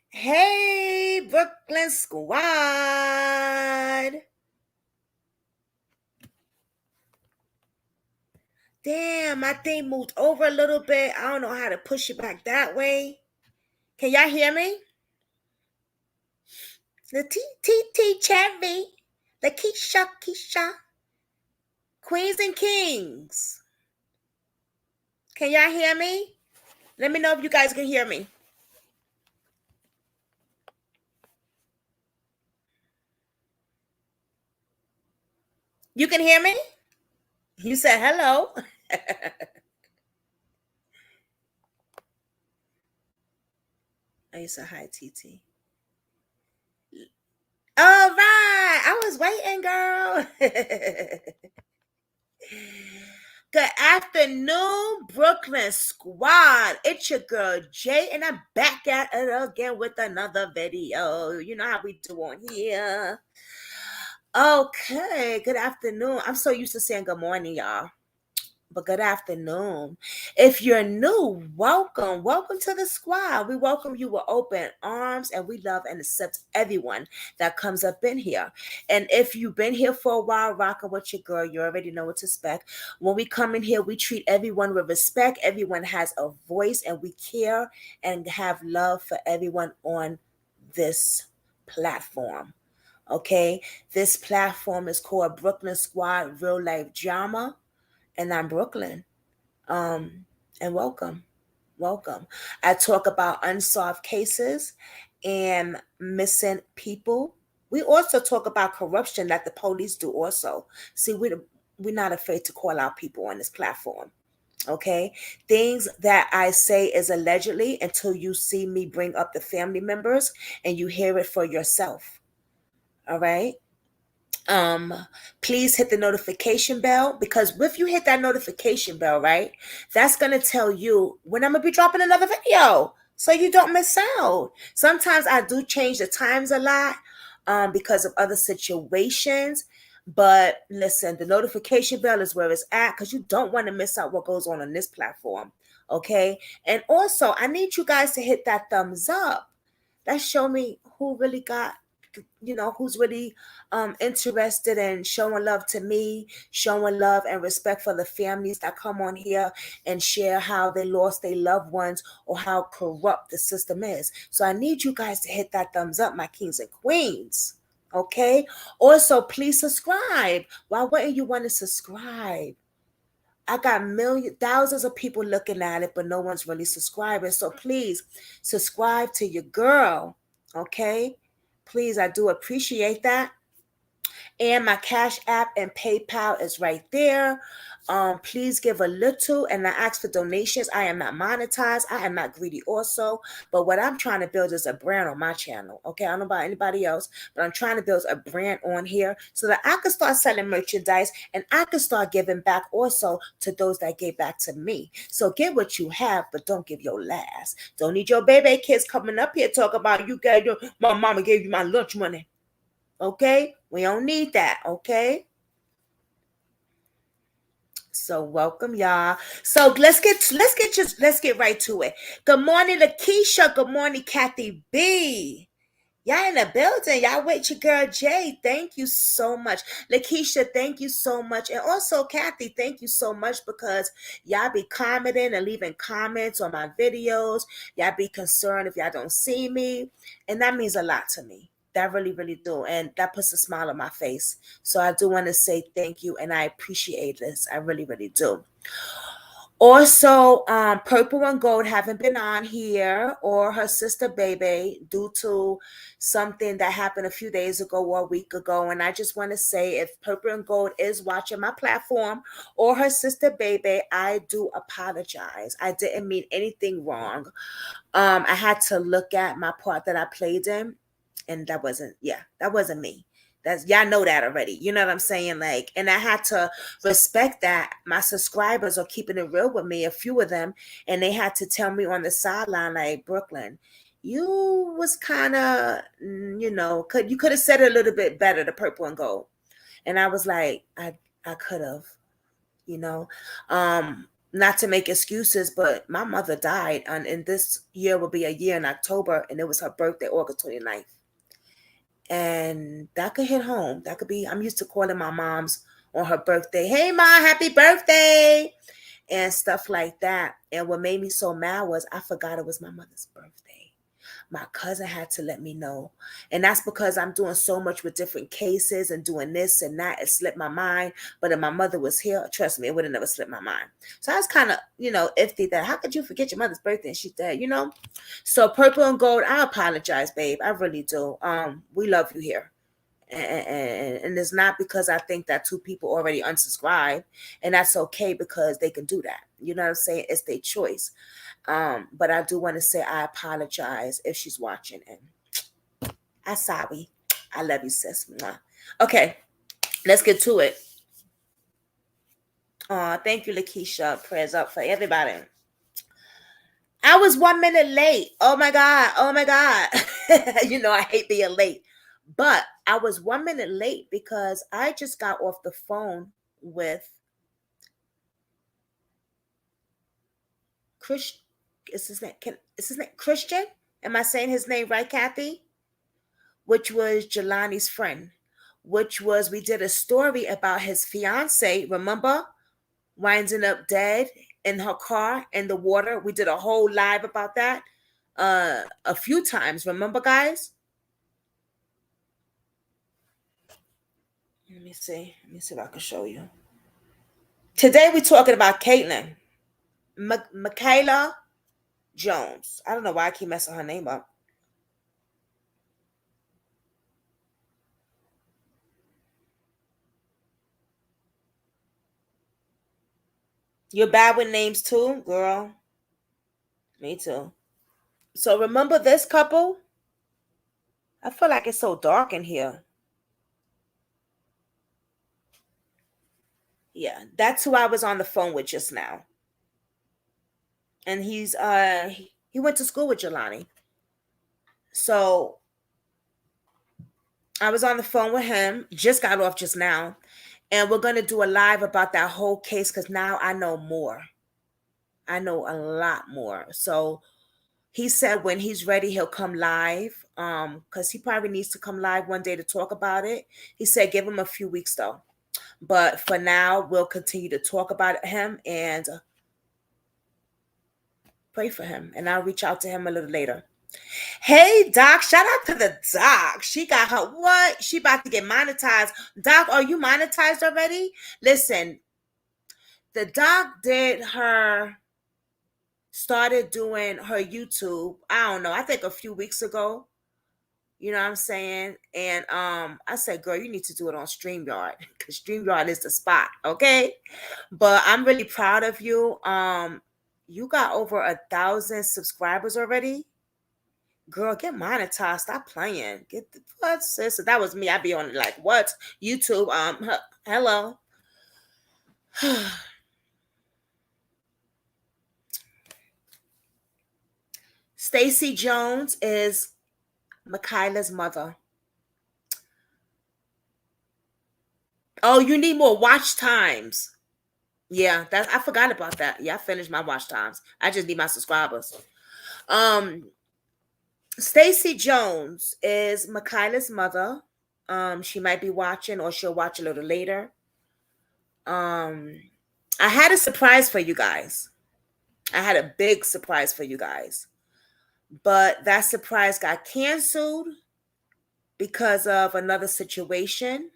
Hey, Brooklyn Squad. Damn, my thing moved over a little bit. I don't know how to push it back that way. Can y'all hear me? The T Cherry. The Keisha. Queens and Kings. Can y'all hear me? Let me know if you guys can hear me. You can hear me? You said hello. Oh, you said hi, TT. All right. I was waiting, girl. Good afternoon, Brooklyn Squad. It's your girl Jay, and I'm back at it again with another video. You know how we do on here. Okay, good afternoon. I'm so used to saying good morning, y'all. But good afternoon. If you're new, welcome. Welcome to the squad. We welcome you with open arms, and we love and accept everyone that comes up in here. And if you've been here for a while, rocking with your girl, you already know what to expect. When we come in here, we treat everyone with respect. Everyone has a voice, and we care and have love for everyone on this platform. Okay, this platform is called Brooklyn Squad Real Life Drama, and I'm Brooklyn. Um, and welcome. I talk about unsolved cases and missing people. We also talk about corruption that the police do also. See, we're not afraid to call out people on this platform. Okay, things that I say is allegedly until you see me bring up the family members and you hear it for yourself. All right. um Please hit the notification bell, because if you hit that notification bell, right, that's going to tell you when I'm going to be dropping another video, so you don't miss out. Sometimes I do change the times a lot because of other situations, but listen, the notification bell is where it's at, because you don't want to miss out what goes on this platform. Okay, and also I need you guys to hit that thumbs up. That show me who really got, who's really interested in showing love to me, showing love and respect for the families that come on here and share how they lost their loved ones or how corrupt the system is. So I need you guys to hit that thumbs up, my kings and queens. Okay, also please subscribe. Why wouldn't you want to subscribe? I got thousands of people looking at it, but no one's really subscribing. So please subscribe to your girl. Okay, please, I do appreciate that. And my Cash App and PayPal is right there. Please give a little, and I ask for donations. I am not monetized. I am not greedy also. But what I'm trying to build is a brand on my channel. Okay, I don't know about anybody else, but I'm trying to build a brand on here so that I can start selling merchandise and I can start giving back also to those that gave back to me. So give what you have, but don't give your last. Don't need your baby kids coming up here talk about you got your my mama gave you my lunch money. Okay, we don't need that. Okay, so welcome y'all. So let's get right to it. Good morning, Lakeisha. Good morning, Kathy B. Y'all in the building. Y'all with your girl Jay. Thank you so much. Lakeisha, thank you so much. And also Kathy, thank you so much, because y'all be commenting and leaving comments on my videos. Y'all be concerned if y'all don't see me. And that means a lot to me. That really, really do. And that puts a smile on my face. So I do want to say thank you, and I appreciate this. I really, really do. Also, Purple and Gold haven't been on here, or her sister Baby, due to something that happened a few days ago or a week ago. And I just want to say, if Purple and Gold is watching my platform, or her sister Baby, I do apologize. I didn't mean anything wrong. I had to look at my part that I played in, and that wasn't me. That's, y'all know that already. You know what I'm saying? Like, and I had to respect that. My subscribers are keeping it real with me, a few of them, and they had to tell me on the sideline, like, Brooklyn, you was kind of, you could have said it a little bit better, the Purple and Gold. And I was like, I could have, you know. not to make excuses, but my mother died, and this year will be a year in October, and it was her birthday, August 29th. And that could hit home. That could be, I'm used to calling my mom's on her birthday, hey, Ma, happy birthday, and stuff like that. And what made me so mad was I forgot it was my mother's birthday. My cousin had to let me know. And that's because I'm doing so much with different cases and doing this and that. It slipped my mind. But if my mother was here, trust me, it would have never slipped my mind. So I was kind of, iffy that how could you forget your mother's birthday and she's dead. So purple and gold, I apologize, babe. I really do. We love you here. And it's not because I think that two people already unsubscribe, and that's okay because they can do that. You know what I'm saying? It's their choice. But I do want to say I apologize if she's watching, and I'm sorry. I love you, sis. Mwah. Okay, let's get to it. Thank you, Lakeisha. Prayers up for everybody. I was 1 minute late. Oh my God. Oh my God. I hate being late. But I was 1 minute late because I just got off the phone with Chris. Is his name Christian? Am I saying his name right, Kathy? Which was Jelani's friend. We did a story about his fiance, remember? Winding up dead in her car in the water. We did a whole live about that a few times. Remember, guys? Let me see if I can show you. Today we're talking about Caitlin. Mikayla Jones. I don't know why I keep messing her name up. You're bad with names too, girl. Me too. So remember this couple? I feel like it's so dark in here. Yeah, that's who I was on the phone with just now. And he went to school with Jelani. So I was on the phone with him, just got off just now, and we're gonna do a live about that whole case because now I know more. I know a lot more. So he said when he's ready, he'll come live. Because he probably needs to come live one day to talk about it. He said give him a few weeks though. But for now, we'll continue to talk about him and pray for him. And I'll reach out to him a little later. Hey, Doc, shout out to the Doc. She got her what? She about to get monetized. Doc, are you monetized already? Listen, the Doc started doing her YouTube, I don't know, I think a few weeks ago. You know what I'm saying? And I said, girl, you need to do it on StreamYard because StreamYard is the spot, okay? But I'm really proud of you. You got over 1,000 subscribers already. Girl, get monetized. Stop playing. Get the what, sis? If that was me, I'd be on like what? YouTube. Hello. Stacy Jones is Mikayla's mother. Oh, you need more watch times. Yeah, I forgot about that. Yeah, I finished my watch times. I just need my subscribers. Stacy Jones is Mikayla's mother. She might be watching or she'll watch a little later. I had a surprise for you guys. I had a big surprise for you guys. But that surprise got canceled because of another situation.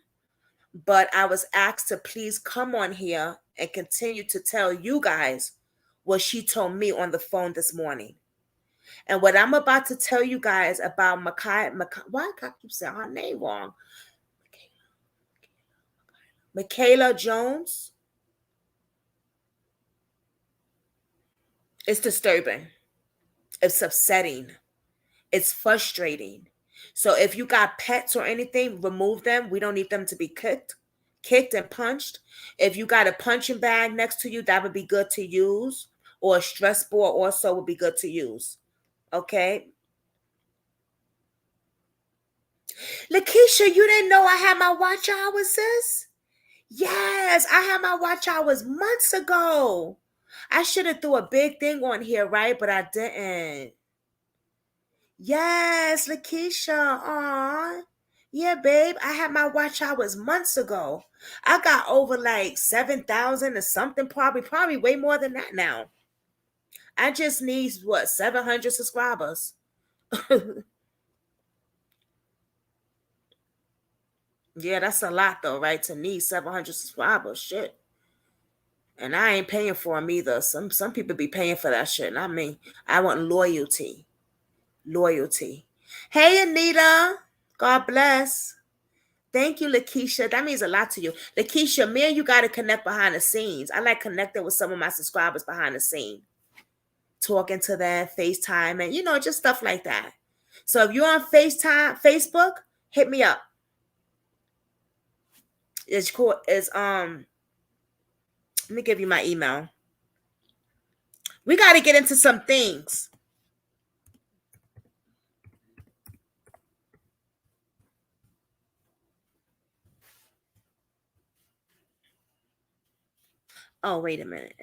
But I was asked to please come on here and continue to tell you guys what she told me on the phone this morning. And what I'm about to tell you guys about why I keep saying her name wrong? Mikayla Jones. It's disturbing. It's upsetting. It's frustrating. So if you got pets or anything, remove them. We don't need them to be kicked and punched. If you got a punching bag next to you, that would be good to use. Or a stress ball also would be good to use. Okay. Lakeisha, you didn't know I had my watch hours, sis? Yes, I had my watch hours months ago. I should have threw a big thing on here, right? But I didn't. Yes, Lakeisha. Aw. Yeah, babe. I had my watch hours months ago. I got over like 7,000 or something, probably way more than that now. I just need what, 700 subscribers. Yeah, that's a lot though, right? To need 700 subscribers. Shit. And I ain't paying for them either. Some people be paying for that shit. Not me. I want loyalty. Loyalty. Hey, Anita. God bless. Thank you, Lakeisha. That means a lot to you. Lakeisha, me and you got to connect behind the scenes. I like connecting with some of my subscribers behind the scene, talking to them, FaceTime, and just stuff like that. So if you're on FaceTime, Facebook, hit me up. It's cool. Let me give you my email. We got to get into some things. Oh, wait a minute.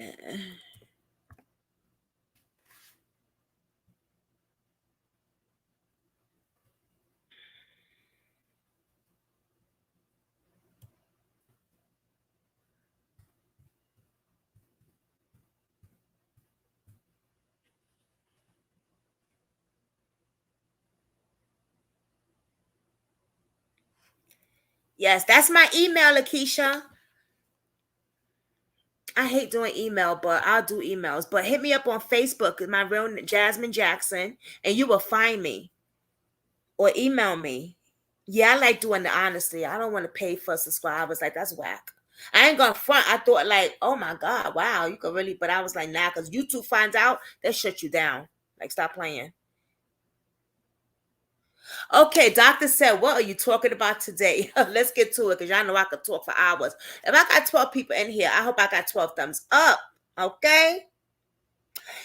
Yes, that's my email, Lakeisha. I hate doing email, but I'll do emails. But hit me up on Facebook, my real Jasmine Jackson, and you will find me. Or email me. Yeah, I like doing the honesty. I don't want to pay for subscribers. Like, that's whack. I ain't gonna front. I thought like, oh my God, wow, you could really, but I was like, nah, because YouTube finds out, they shut you down. Like, stop playing. Okay, doctor said, what are you talking about today? Let's get to it, because y'all know I could talk for hours. If I got 12 people in here, I hope I got 12 thumbs up. Okay.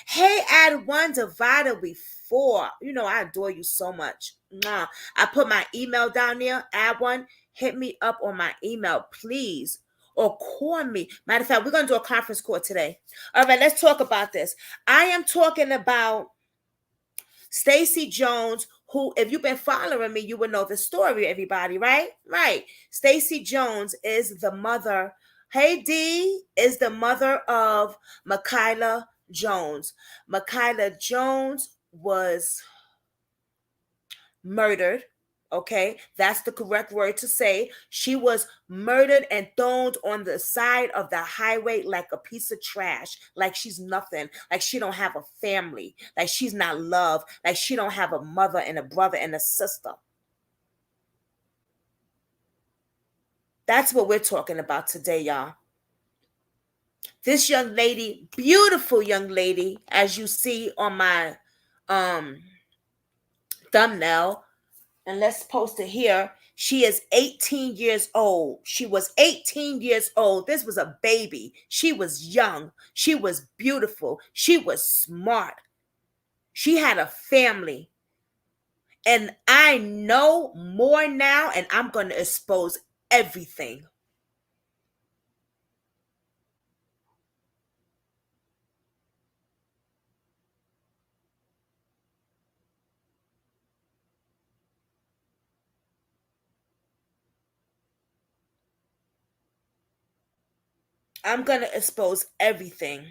Hey, add one divided with four. I adore you so much. Mwah. I put my email down there. Add one. Hit me up on my email, please. Or call me. Matter of fact, we're going to do a conference call today. All right, let's talk about this. I am talking about Stacey Jones, who, if you've been following me, you would know the story, everybody, right? Right. Stacey Jones is the mother. Hey, D is the mother of Mikayla Jones. Mikayla Jones was murdered. Okay, that's the correct word to say. She was murdered and thrown on the side of the highway like a piece of trash, like she's nothing, like she don't have a family, like she's not loved, like she don't have a mother and a brother and a sister. That's what we're talking about today, y'all. This young lady, beautiful young lady, as you see on my um thumbnail, and let's post it here. She is 18 years old. She was 18 years old. This was a baby. She was young. She was beautiful. She was smart. She had a family. And I know more now, and I'm going to expose everything. I'm going to expose everything.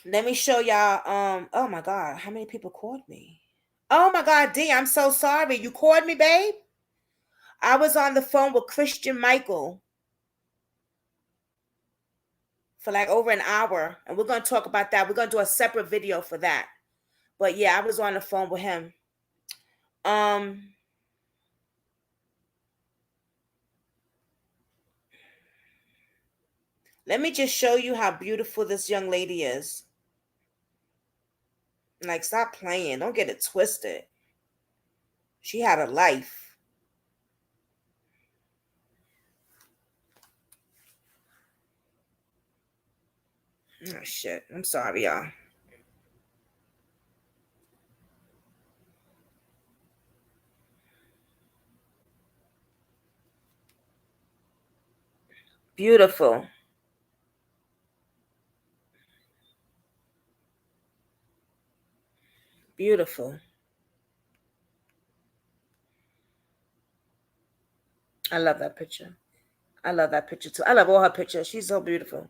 Let me show y'all. Oh my God, how many people called me? Oh my God, D, I'm so sorry. You called me, babe? I was on the phone with Christian Michael for like over an hour, and we're going to talk about that. We're going to do a separate video for that. But yeah, I was on the phone with him. Um let me just show you how beautiful this young lady is. Like, stop playing. Don't get it twisted. She had a life. Oh shit. I'm sorry, y'all. Beautiful. Beautiful. I love that picture. I love that picture too. I love all her pictures. She's so beautiful.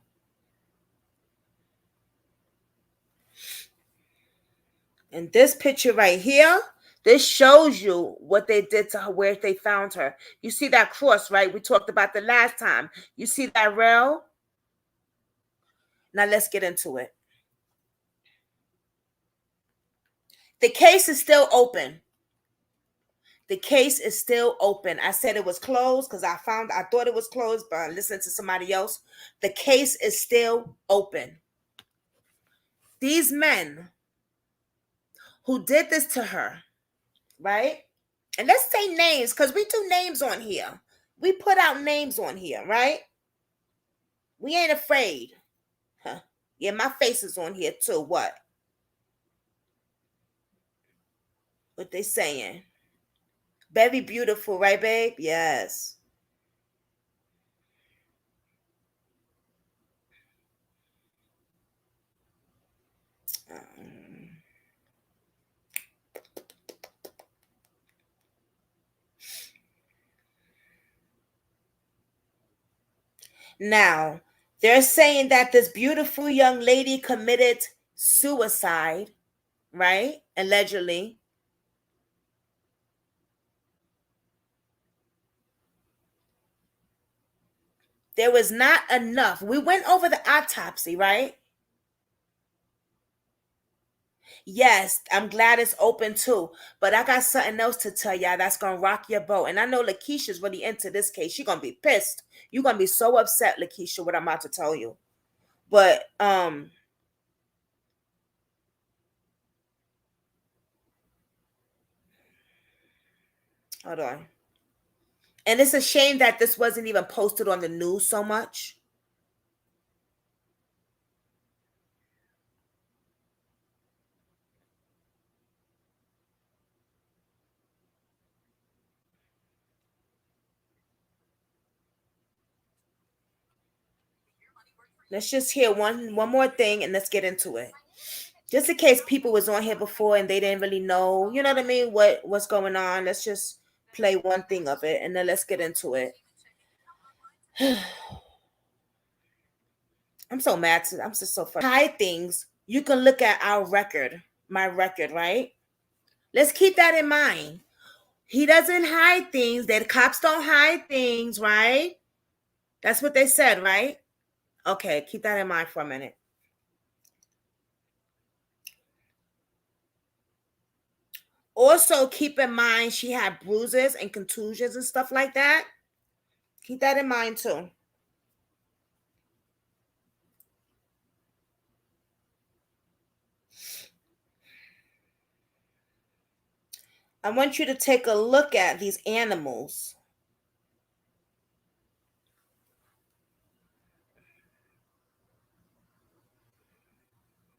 And this picture right here, this shows you what they did to her, where they found her. You see that cross, right? We talked about the last time. You see that rail? Now let's get into it. The case is still open. The case is still open. I said it was closed because I thought it was closed, but I listened to somebody else. The case is still open. These men who did this to her, right? And let's say names because we do names on here. We put out names on here, right? We ain't afraid. Huh. Yeah, my face is on here too. What? What they saying? Very beautiful, right, babe? Yes. Um, Now, they're saying that this beautiful young lady committed suicide, right? Allegedly. There was not enough. We went over the autopsy, right? Yes, I'm glad it's open too. But I got something else to tell y'all that's gonna rock your boat. And I know Lakeisha's really into this case. She's gonna be pissed. You're gonna be so upset, Lakeisha, what I'm about to tell you. But hold on. And it's a shame that this wasn't even posted on the news so much. Let's just hear one more thing and let's get into it. Just in case people was on here before and they didn't really know, you know what I mean, what's going on. Let's just play one thing of it and then let's get into it. I'm so mad. I'm just so frustrated. Hide things. You can look at our record, my record, right? Let's keep that in mind. He doesn't hide things. That cops don't hide things, right? That's what they said, right? Okay, keep that in mind for a minute. Also, keep in mind she had bruises and contusions and stuff like that. Keep that in mind too. I want you to take a look at these animals.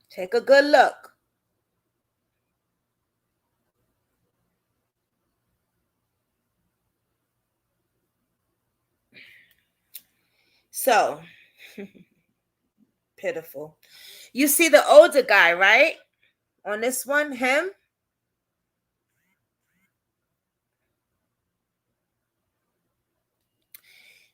Take a good look. So, pitiful. You see the older guy, right? On this one, him.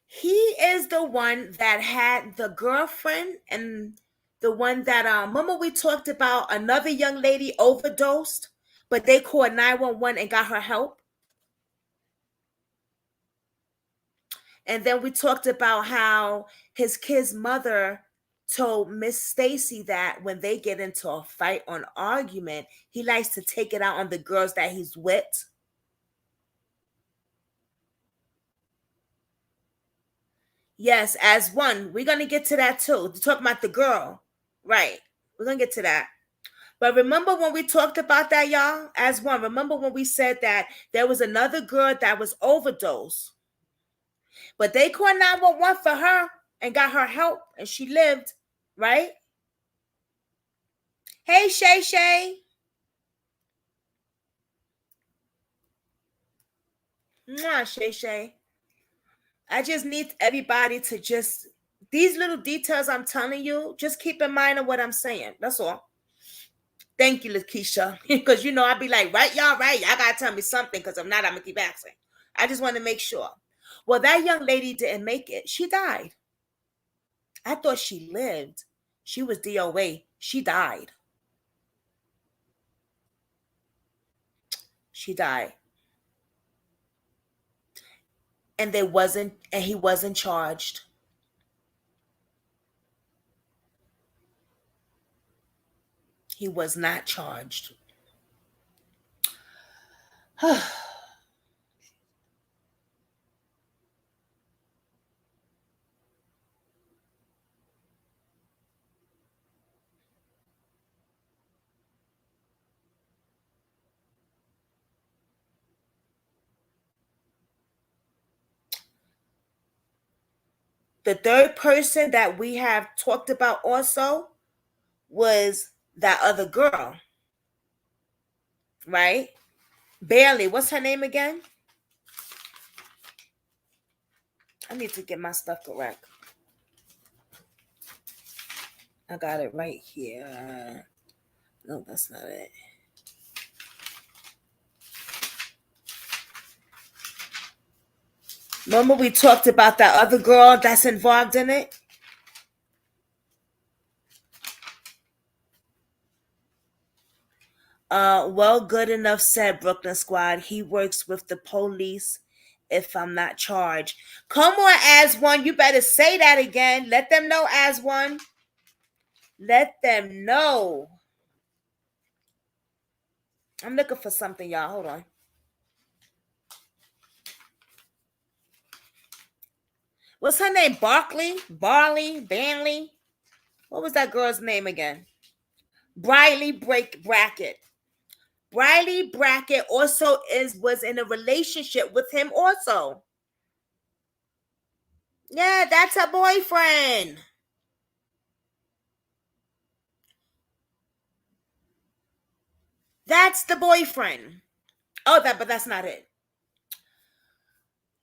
He is the one that had the girlfriend and the one that remember we talked about another young lady overdosed, but they called 911 and got her help. And then we talked about how his kid's mother told Miss Stacy that when they get into a fight or an argument, he likes to take it out on the girls that he's with. Yes, as one. We're gonna get to that too. To talk about the girl. Right. We're gonna get to that. But remember when we talked about that, y'all? As one. Remember when we said that there was another girl that was overdosed. But they called 911 for her and got her help and she lived, right? Hey Shay Shay. Mwah, Shay Shay. I just need everybody to just these little details I'm telling you, just keep in mind of what I'm saying. That's all. Thank you, Lakeisha. Because you know I'd be like, right, y'all, right. Y'all gotta tell me something, because if not, I'm gonna keep asking. I just want to make sure. Well, that young lady didn't make it. She died. I thought she lived. She was DOA. She died. She died. And he wasn't charged. He was not charged. The third person that we have talked about also was that other girl, right? Bailey. What's her name again? I need to get my stuff correct. I got it right here. No, that's not it. Remember we talked about that other girl that's involved in it? Well, good enough, said Brooklyn Squad. He works with the police if I'm not charged. Come on, as one. You better say that again. Let them know, as one. Let them know. I'm looking for something, y'all. Hold on. What's her name? Barkley? Barley? Banley? What was that girl's name again? Briley Brackett. Briley Brackett also was in a relationship with him also. Yeah, that's her boyfriend. That's the boyfriend. Oh, but that's not it.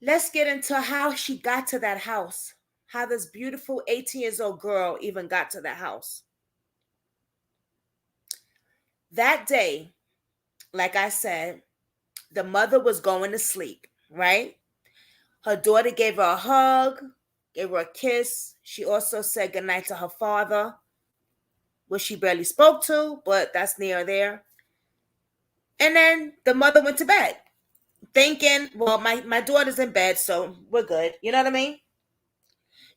Let's get into how she got to that house. How this beautiful 18 years old girl even got to that house. That day, like I said, the mother was going to sleep, right? Her daughter gave her a hug, gave her a kiss. She also said goodnight to her father, which she barely spoke to, but that's near there. And then the mother went to bed, thinking, well, my daughter's in bed, so we're good. You know what I mean?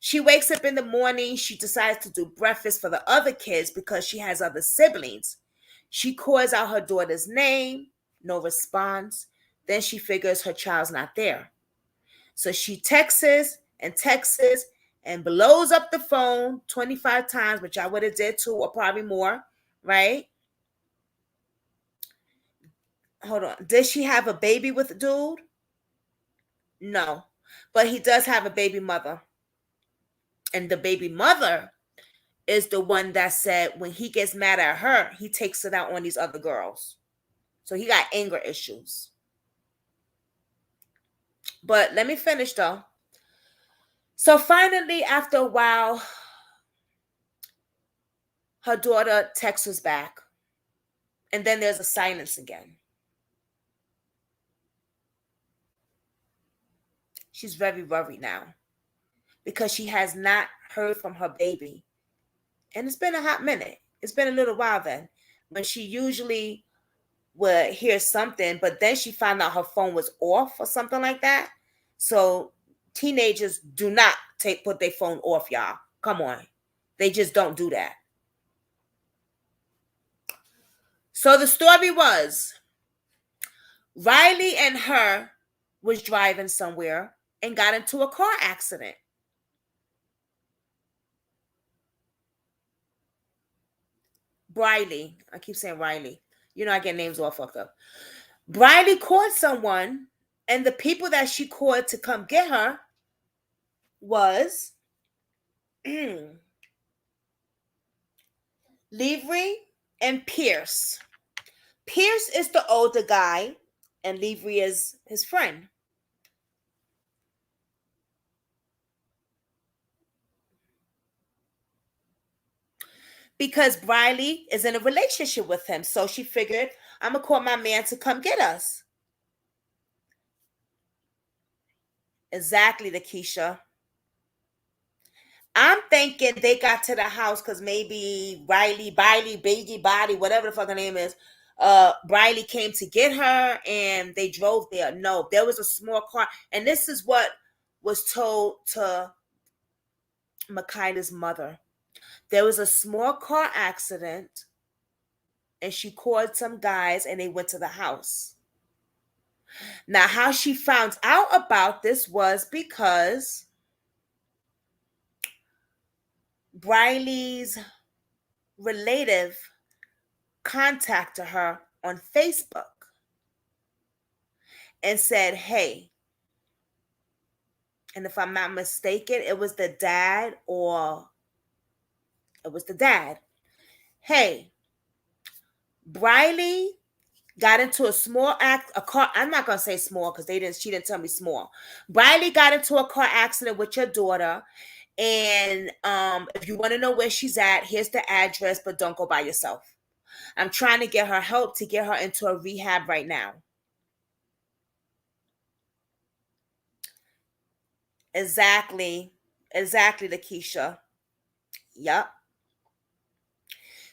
She wakes up in the morning. She decides to do breakfast for the other kids because she has other siblings. She calls out her daughter's name, no response. Then she figures her child's not there. So she texts and texts and blows up the phone 25 times, which I would have did too, or probably more, right? Hold on. Did she have a baby with the dude? No. But he does have a baby mother. And the baby mother is the one that said when he gets mad at her, he takes it out on these other girls. So he got anger issues. But let me finish though. So finally, after a while, her daughter texts us back. And then there's a silence again. She's very worried now because she has not heard from her baby. And it's been a hot minute. It's been a little while then. When she usually would hear something, but then she found out her phone was off or something like that. So teenagers do not put their phone off, y'all. Come on. They just don't do that. So the story was Riley and her was driving somewhere and got into a car accident. Briley. I keep saying Riley. You know, I get names all fucked up. Briley called someone, and the people that she called to come get her was Livry and Pierce. Pierce is the older guy, and Livry is his friend. because Briley is in a relationship with him. So she figured, I'm going to call my man to come get us. Exactly, Lakeisha. I'm thinking they got to the house because maybe Biley, Biggie, Body, whatever the fuck her name is. Briley came to get her and they drove there. No, there was a small car. And this is what was told to Mikayla's mother. There was a small car accident and she called some guys and they went to the house. Now, how she found out about this was because Briley's relative contacted her on Facebook and said, hey, and if I'm not mistaken, it was the dad. Hey, Briley got into a car. I'm not gonna say small because she didn't tell me small. Briley got into a car accident with your daughter. And if you want to know where she's at, here's the address, but don't go by yourself. I'm trying to get her help to get her into a rehab right now. Exactly, Lakeisha. Yep.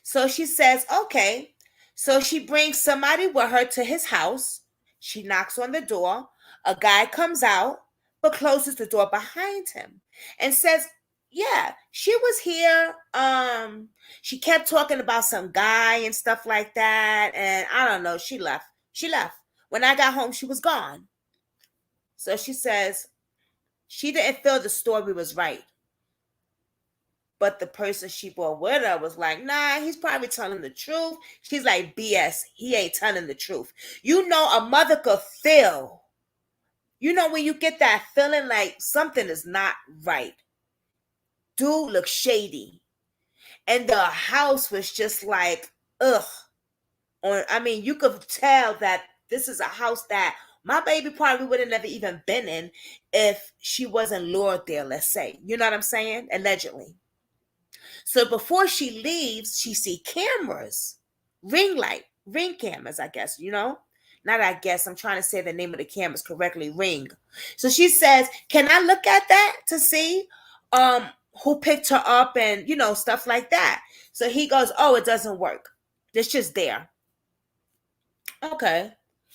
So she says, okay. So she brings somebody with her to his house. She knocks on the door. A guy comes out, but closes the door behind him and says, yeah, she was here. She kept talking about some guy and stuff like that. And I don't know. She left. When I got home, she was gone. So she says she didn't feel the story was right. But the person she brought with her was like, nah, he's probably telling the truth. She's like, BS, he ain't telling the truth. You know, a mother could feel. You know, when you get that feeling like something is not right. Dude looked shady. And the house was just like, ugh. You could tell that this is a house that my baby probably would have never even been in if she wasn't lured there, let's say. You know what I'm saying? Allegedly. So before she leaves, she see cameras, ring cameras, I guess, Not I guess, I'm trying to say the name of the cameras correctly, ring. So she says, can I look at that to see who picked her up and, stuff like that. So he goes, oh, it doesn't work. It's just there. Okay.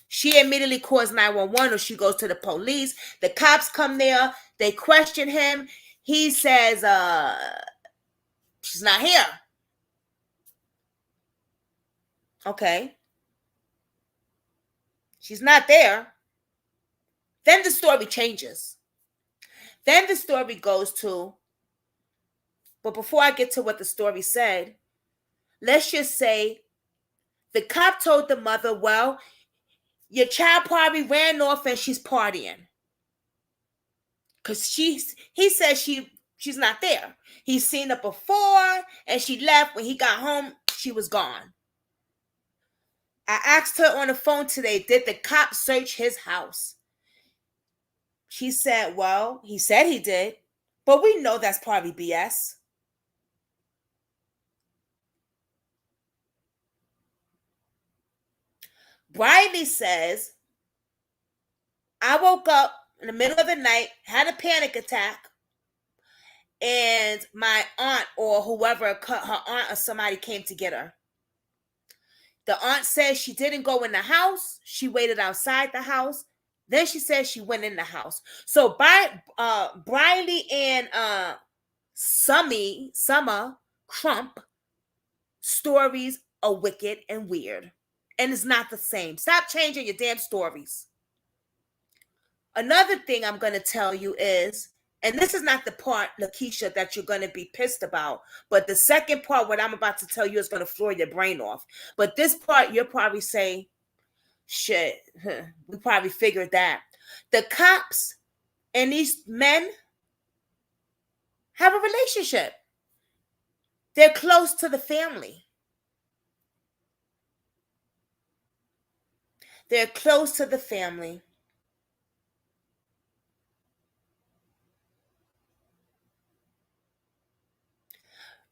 She immediately calls 911 or she goes to the police. The cops come there. They question him. He says, she's not here. Okay. She's not there. Then the story changes. Then the story goes to, but before I get to what the story said, let's just say the cop told the mother, well, your child probably ran off and she's partying. Because he says she's not there. He's seen her before and she left. When he got home, she was gone. I asked her on the phone today, did the cop search his house? She said, well, he said he did, but we know that's probably BS. Briley says, I woke up in the middle of the night, had a panic attack, and my aunt or whoever, her aunt or somebody came to get her. The aunt says she didn't go in the house. She waited outside the house. Then she says she went in the house. So Briley and Summer Crump stories are wicked and weird. And it's not the same. Stop changing your damn stories. Another thing I'm going to tell you is, and this is not the part, Lakeisha, that you're going to be pissed about, but the second part, what I'm about to tell you, is going to floor your brain off. But this part, you'll probably say, shit, we probably figured that. The cops and these men have a relationship. They're close to the family. They're close to the family.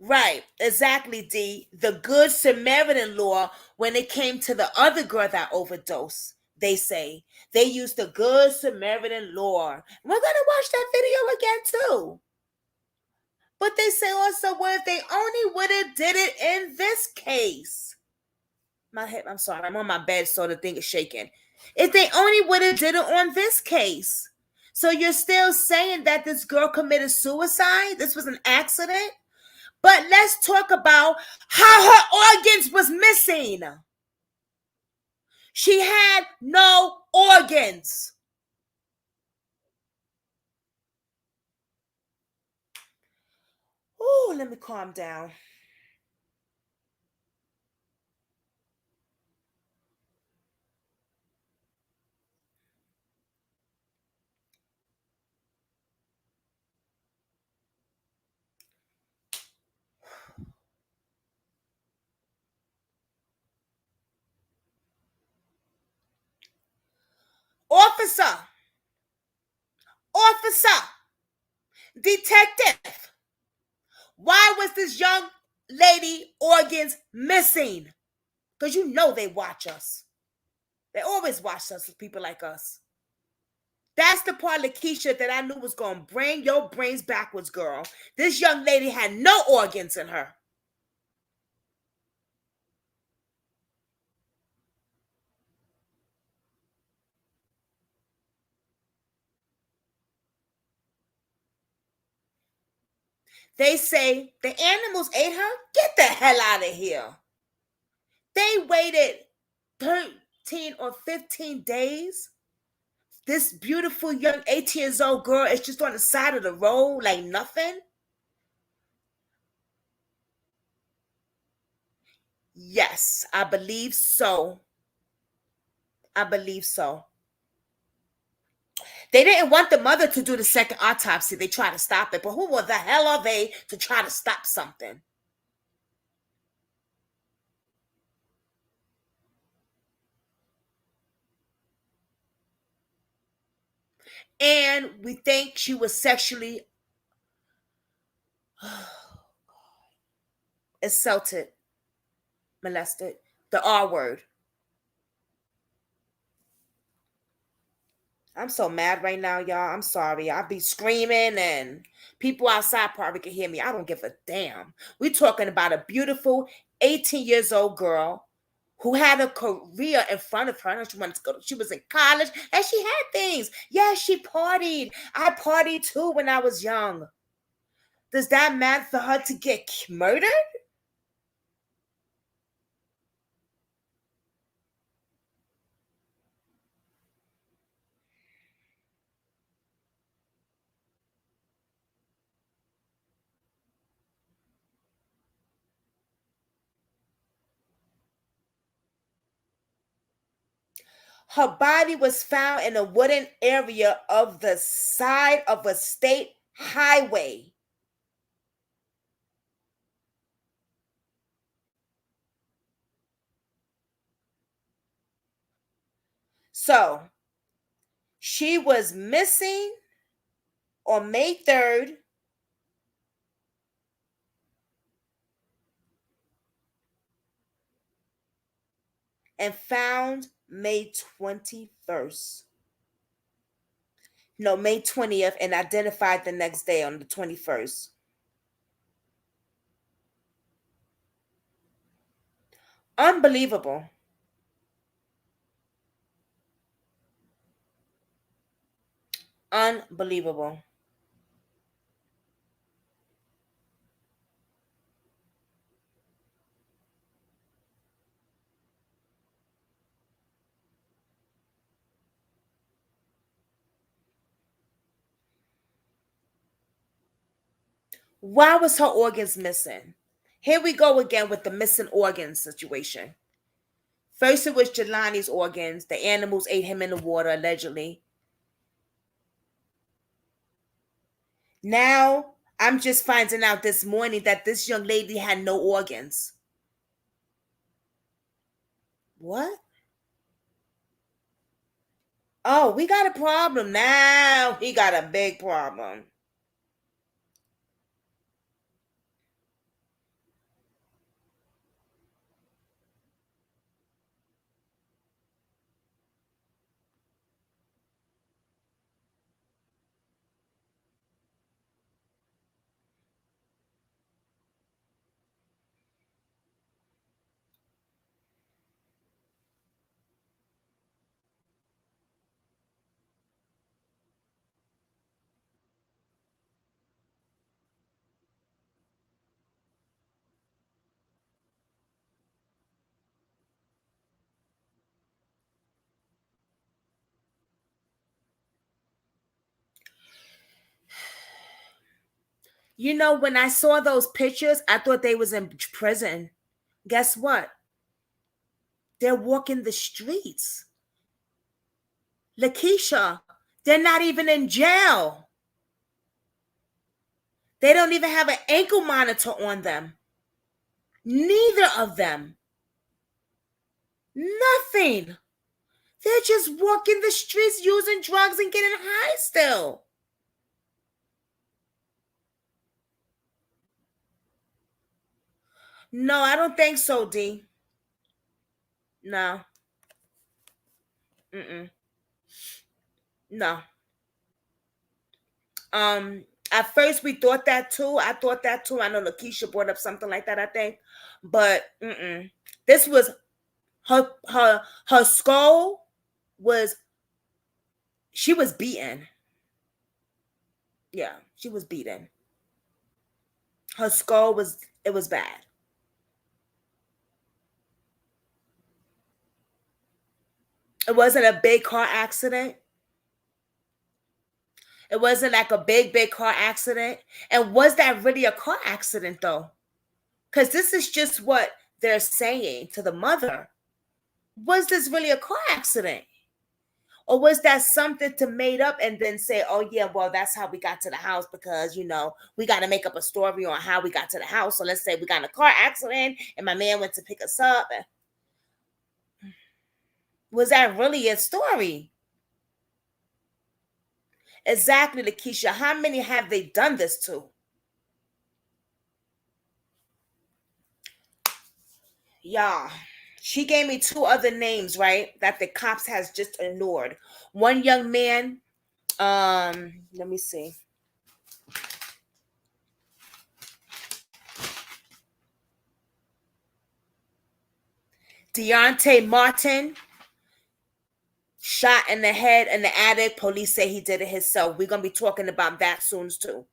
Right, exactly, D. The Good Samaritan law, when it came to the other girl that overdosed, they say they used the Good Samaritan law. We're gonna watch that video again too. But they say also, well, if they only would have did it in this case. My head, I'm sorry, I'm on my bed, so the thing is shaking. If they only would have did it on this case. So you're still saying that this girl committed suicide? This was an accident? But let's talk about how her organs was missing. She had no organs. Oh, let me calm down. Officer, officer, detective, why was this young lady organs missing? Because you know they watch us. They always watch us, people like us. That's the part, Lakeisha, that I knew was going to bring your brains backwards, girl. This young lady had no organs in her. They say the animals ate her. Get the hell out of here. They waited 13 or 15 days. This beautiful young 18 years old girl is just on the side of the road like nothing. Yes, I believe so. I believe so. They didn't want the mother to do the second autopsy. They tried to stop it. But who the hell are they to try to stop something? And we think she was sexually assaulted, molested. The R word. I'm so mad right now, y'all. I'm sorry. I be screaming and people outside probably can hear me. I don't give a damn. We're talking about a beautiful 18 years old girl who had a career in front of her. She wanted to go. She was in college and she had things. Yeah, she partied. I partied too when I was young. Does that matter for her to get murdered? Her body was found in a wooden area of the side of a state highway. So she was missing on May 3rd and found May 21st. No, May 20th and identified the next day on the 21st. Unbelievable. Unbelievable. Why was her organs missing? Here we go again with the missing organs situation. First, it was Jelani's organs. The animals ate him in the water, allegedly. Now, I'm just finding out this morning that this young lady had no organs. What? Oh, we got a problem now. We got a big problem. You know, when I saw those pictures, I thought they was in prison. Guess what? They're walking the streets. Lakeisha, they're not even in jail. They don't even have an ankle monitor on them. Neither of them. Nothing. They're just walking the streets using drugs and getting high still. No, I don't think so, D. No. Mm-mm. No. At first we thought that too. I thought that too. I know Lakeisha brought up something like that, I think. But this was her skull was she was beaten. Yeah, she was beaten. Her skull was it was bad. It wasn't a big car accident. It wasn't like a big car accident. And was that really a car accident though? Because this is just what they're saying to the mother. Was this really a car accident? Or was that something to made up and then say, oh, yeah, well, that's how we got to the house because, we got to make up a story on how we got to the house. So let's say we got in a car accident and my man went to pick us up. Was that really a story? Exactly, Lakeisha. How many have they done this to? Yeah. She gave me two other names, right? That the cops has just ignored. One young man, let me see. Deontay Martin, shot in the head in the attic. Police say he did it himself. We're gonna be talking about that soon too.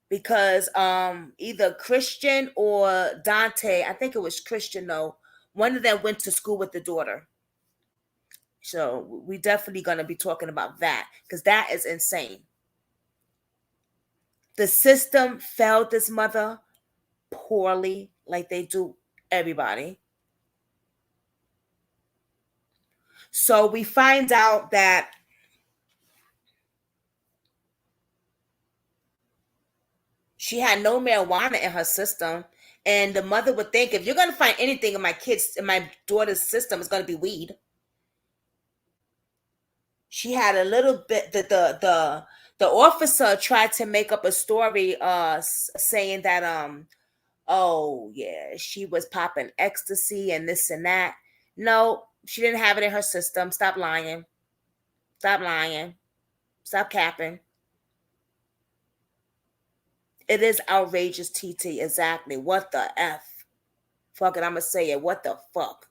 Because either Christian or Dante, I think it was Christian though, one of them went to school with the daughter. So we definitely gonna be talking about that because that is insane. The system failed this mother poorly, like they do everybody. So we find out that she had no marijuana in her system. And the mother would think if you're gonna find anything in my daughter's system, it's gonna be weed. She had a little bit the officer tried to make up a story saying that oh yeah, she was popping ecstasy and this and that. No, she didn't have it in her system. Stop lying. Stop lying. Stop capping. It is outrageous, TT. Exactly. What the F? Fuck it, I'm gonna say it. What the fuck?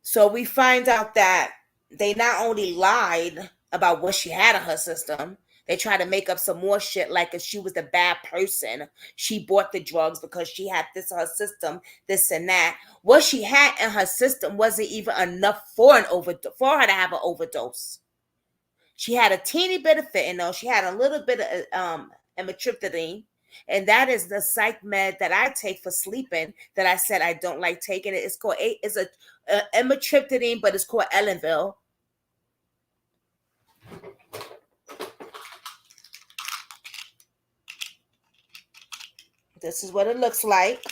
So we find out that they not only lied about what she had in her system, they tried to make up some more shit like if she was a bad person. She bought the drugs because she had this in her system, this and that. What she had in her system wasn't even enough for for her to have an overdose. She had a teeny bit of fentanyl. She had a little bit of amitriptyline, and that is the psych med that I take for sleeping. That I said I don't like taking it. It's called it's a amitriptyline, but it's called Ellenville. This is what it looks like.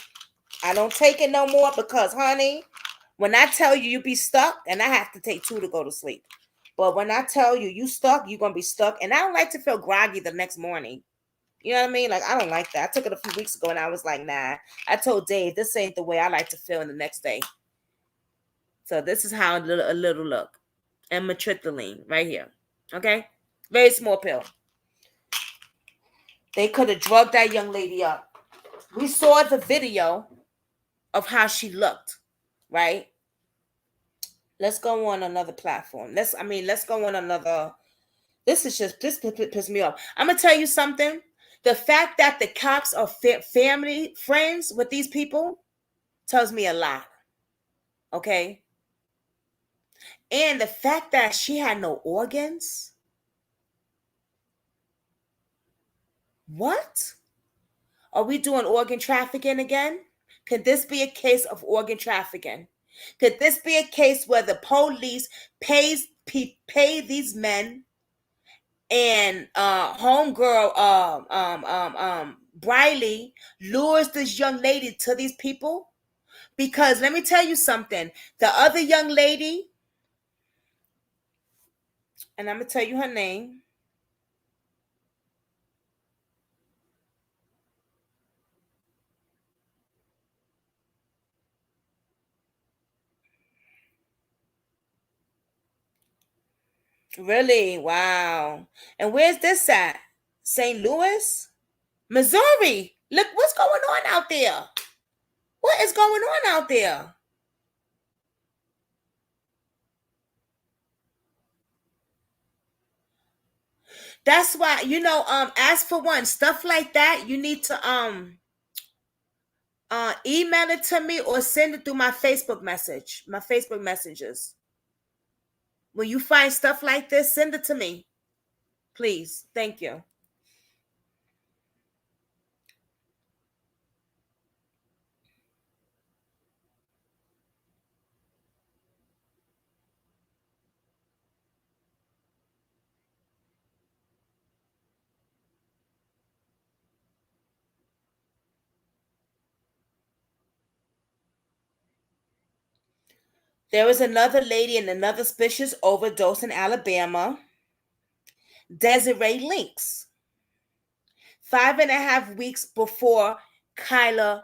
I don't take it no more because, honey, when I tell you be stuck, and I have to take two to go to sleep. But when I tell you stuck, you're gonna be stuck. And I don't like to feel groggy the next morning. You know what I mean? Like I don't like that. I took it a few weeks ago and I was like, nah. I told Dave this ain't the way I like to feel in the next day. So this is how a little look. And matriptyline right here. Okay? Very small pill. They could have drugged that young lady up. We saw the video of how she looked, right? Let's go on another platform. Let's go on another. This pissed me off. I'm gonna tell you something. The fact that the cops are family friends with these people tells me a lot. Okay? And the fact that she had no organs, What? Are we doing organ trafficking again? Could this be a case of organ trafficking? Could this be a case where the police pay these men and homegirl Briley lures this young lady to these people? Because let me tell you something. The other young lady, and I'm gonna tell you her name. Really? Wow. And where's this at? St. Louis? Missouri. Look what's going on out there. What is going on out there? That's why, as for one, stuff like that, you need to email it to me or send it through my Facebook messages. When you find stuff like this, send it to me. Please. Thank you. There was another lady in another suspicious overdose in Alabama. Desiree Links. 5.5 weeks before Kayla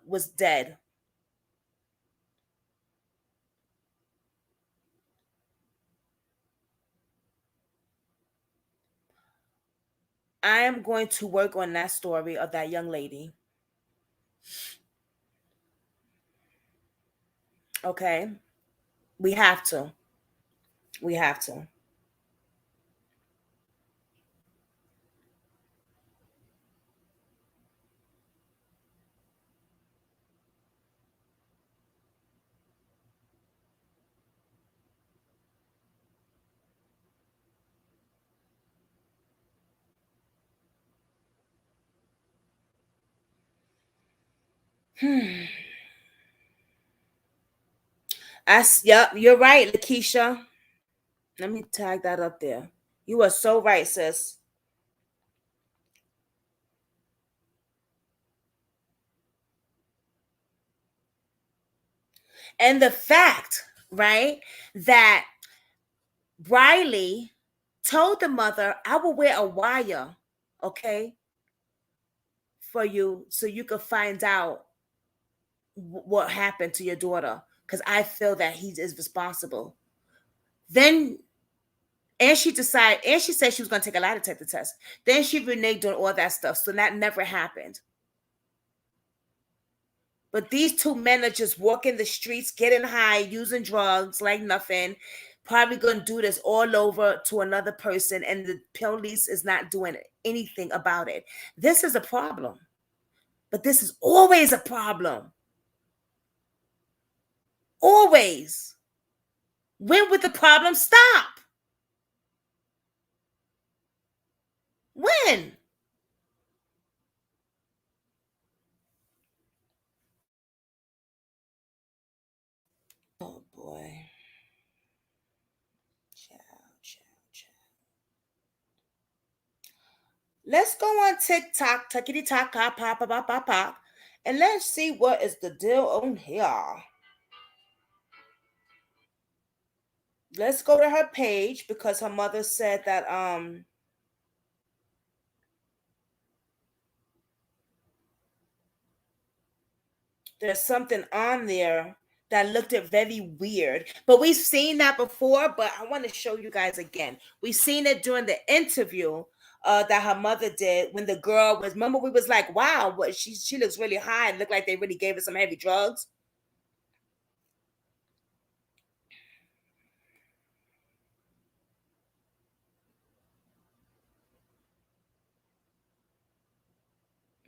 was dead. I am going to work on that story of that young lady. Okay? We have to. We have to. Yep, you're right, Lakeisha. Let me tag that up there. You are so right, sis. And the fact, right, that Riley told the mother, I will wear a wire, okay, for you so you could find out what happened to your daughter because I feel that he is responsible. Then, and she said she was going to take a lie detector test. Then she reneged on all that stuff. So that never happened. But these two men are just walking the streets, getting high, using drugs like nothing. Probably going to do this all over to another person, and the police is not doing anything about it. This is a problem. But this is always a problem. Always. When would the problem stop? When? Oh boy. Child, child, child. Let's go on TikTok, tuckity talk, pop, pop, pop, pop, pop, and let's see what is the deal on here. Let's go to her page because her mother said that there's something on there that looked at very weird. But we've seen that before, but I want to show you guys again. We've seen it during the interview that her mother did when the girl was, remember we was like, wow, what she looks really high. It looked like they really gave her some heavy drugs.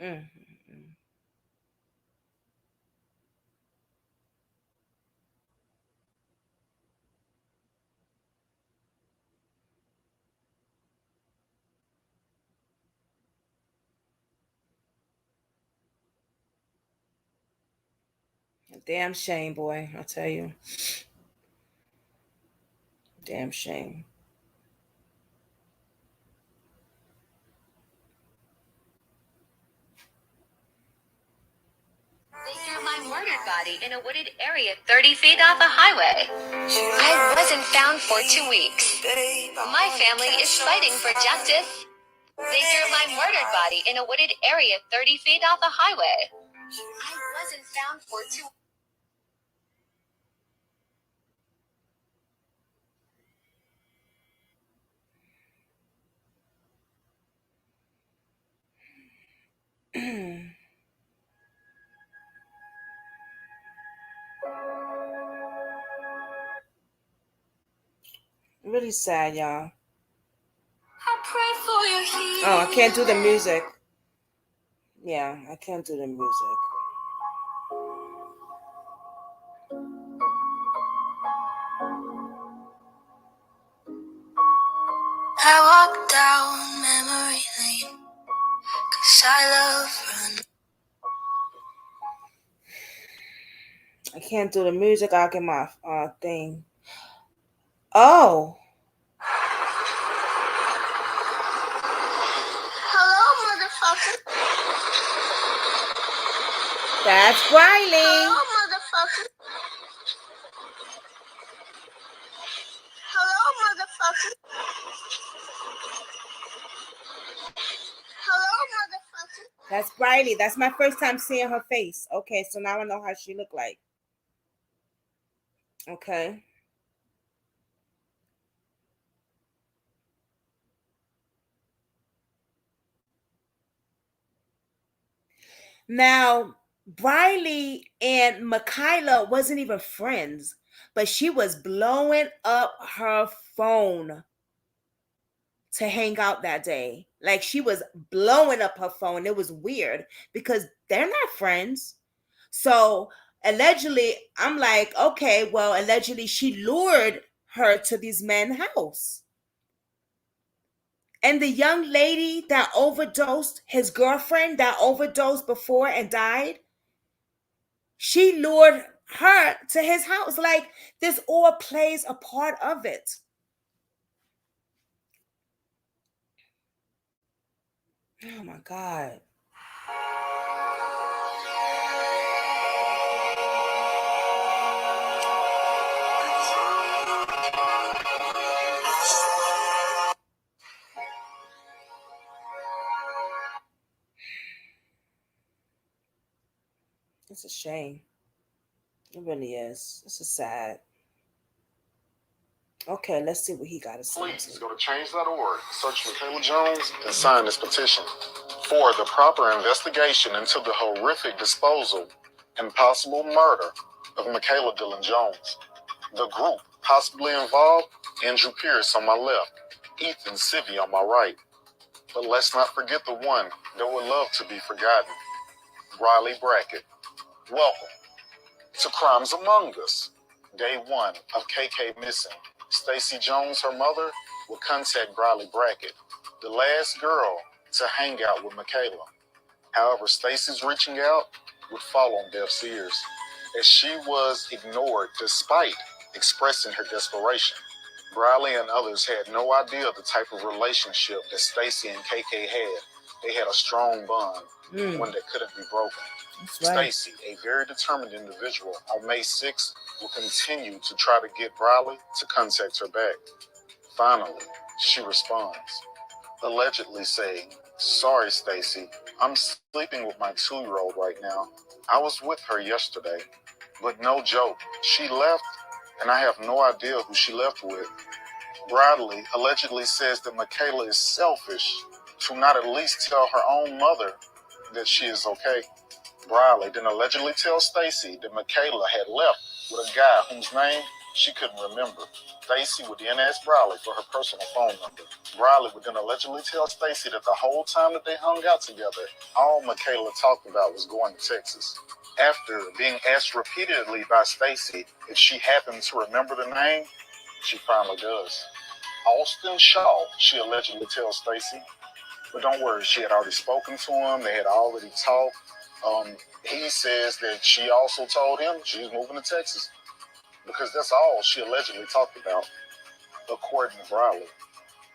Mm. Damn shame, boy. I tell you. Damn shame. They found my murdered body in a wooded area 30 feet off a highway. I wasn't found for 2 weeks. My family is fighting for justice. They threw my murdered body in a wooded area 30 feet off a highway. I wasn't found for 2 weeks. Really sad, y'all. I pray for your healing. Oh, I can't do the music. Yeah, I can't do the music. I walk down memory lane, 'cause I love running. I can't do the music. I'll get my thing. Oh. Hello, motherfucker. That's Riley. Hello, motherfucker. Hello, motherfucker. Hello, motherfucker. That's Riley. That's my first time seeing her face. Okay, so now I know how she looked like. Okay. Now, Riley and Mikayla wasn't even friends, but she was blowing up her phone to hang out that day. Like she was blowing up her phone. It was weird because they're not friends. So allegedly, I'm like, okay, well, allegedly she lured her to these men's house. And the young lady that overdosed, his girlfriend that overdosed before and died, she lured her to his house. Like this all plays a part of it. Oh my God. It's a shame. It really is. It's a sad. Okay, let's see what he got to say. Please go to change.org, search Mikayla Jones, and sign this petition for the proper investigation into the horrific disposal and possible murder of Mikayla Dillon Jones. The group possibly involved: Andrew Pierce on my left, Ethan Sivvy on my right. But let's not forget the one that would love to be forgotten, Riley Brackett. Welcome to Crimes Among Us. Day 1 of KK missing. Stacy Jones, her mother, would contact Riley Brackett, the last girl to hang out with Mikayla. However, Stacy's reaching out would fall on deaf ears, as she was ignored despite expressing her desperation. Riley and others had no idea the type of relationship that Stacy and KK had. They had a strong bond, one that couldn't be broken. Right. Stacy, a very determined individual, on May 6th will continue to try to get Riley to contact her back. Finally, she responds, allegedly saying, "Sorry, Stacy, I'm sleeping with my 2-year-old right now. I was with her yesterday, but no joke, she left and I have no idea who she left with." Riley allegedly says that Mikayla is selfish to not at least tell her own mother that she is okay. Riley then allegedly tells Stacy that Mikayla had left with a guy whose name she couldn't remember. Stacy would then ask Riley for her personal phone number. Riley would then allegedly tell Stacy that the whole time that they hung out together, all Mikayla talked about was going to Texas. After being asked repeatedly by Stacy if she happened to remember the name, she finally does. Austin Shaw, she allegedly tells Stacy. But don't worry, she had already spoken to him. They had already talked. He says that she also told him she's moving to Texas because that's all she allegedly talked about, according to Briley.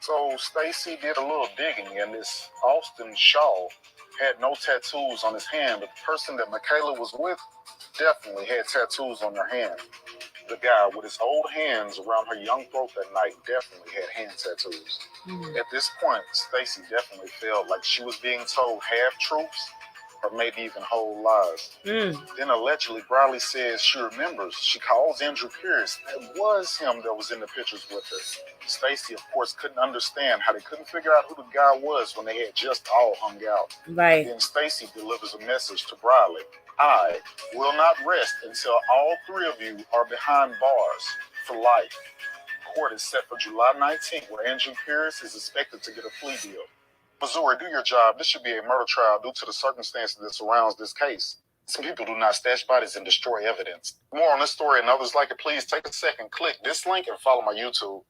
So Stacy did a little digging, and this Austin Shaw had no tattoos on his hand, but the person that Mikayla was with definitely had tattoos on their hand. The guy with his old hands around her young throat that night definitely had hand tattoos. At this point, Stacy definitely felt like she was being told half truths or maybe even whole lies. Then allegedly, Briley says she remembers she calls Andrew Pierce. It was him that was in the pictures with her. Stacy, of course, couldn't understand how they couldn't figure out who the guy was when they had just all hung out. Right. Then Stacy delivers a message to Briley. I will not rest until all three of you are behind bars for life. Court is set for July 19th, where Andrew Pierce is expected to get a plea deal. Missouri, do your job. This should be a murder trial due to the circumstances that surrounds this case. Some people do not stash bodies and destroy evidence. For more on this story and others like it, please take a second, click this link, and follow my YouTube.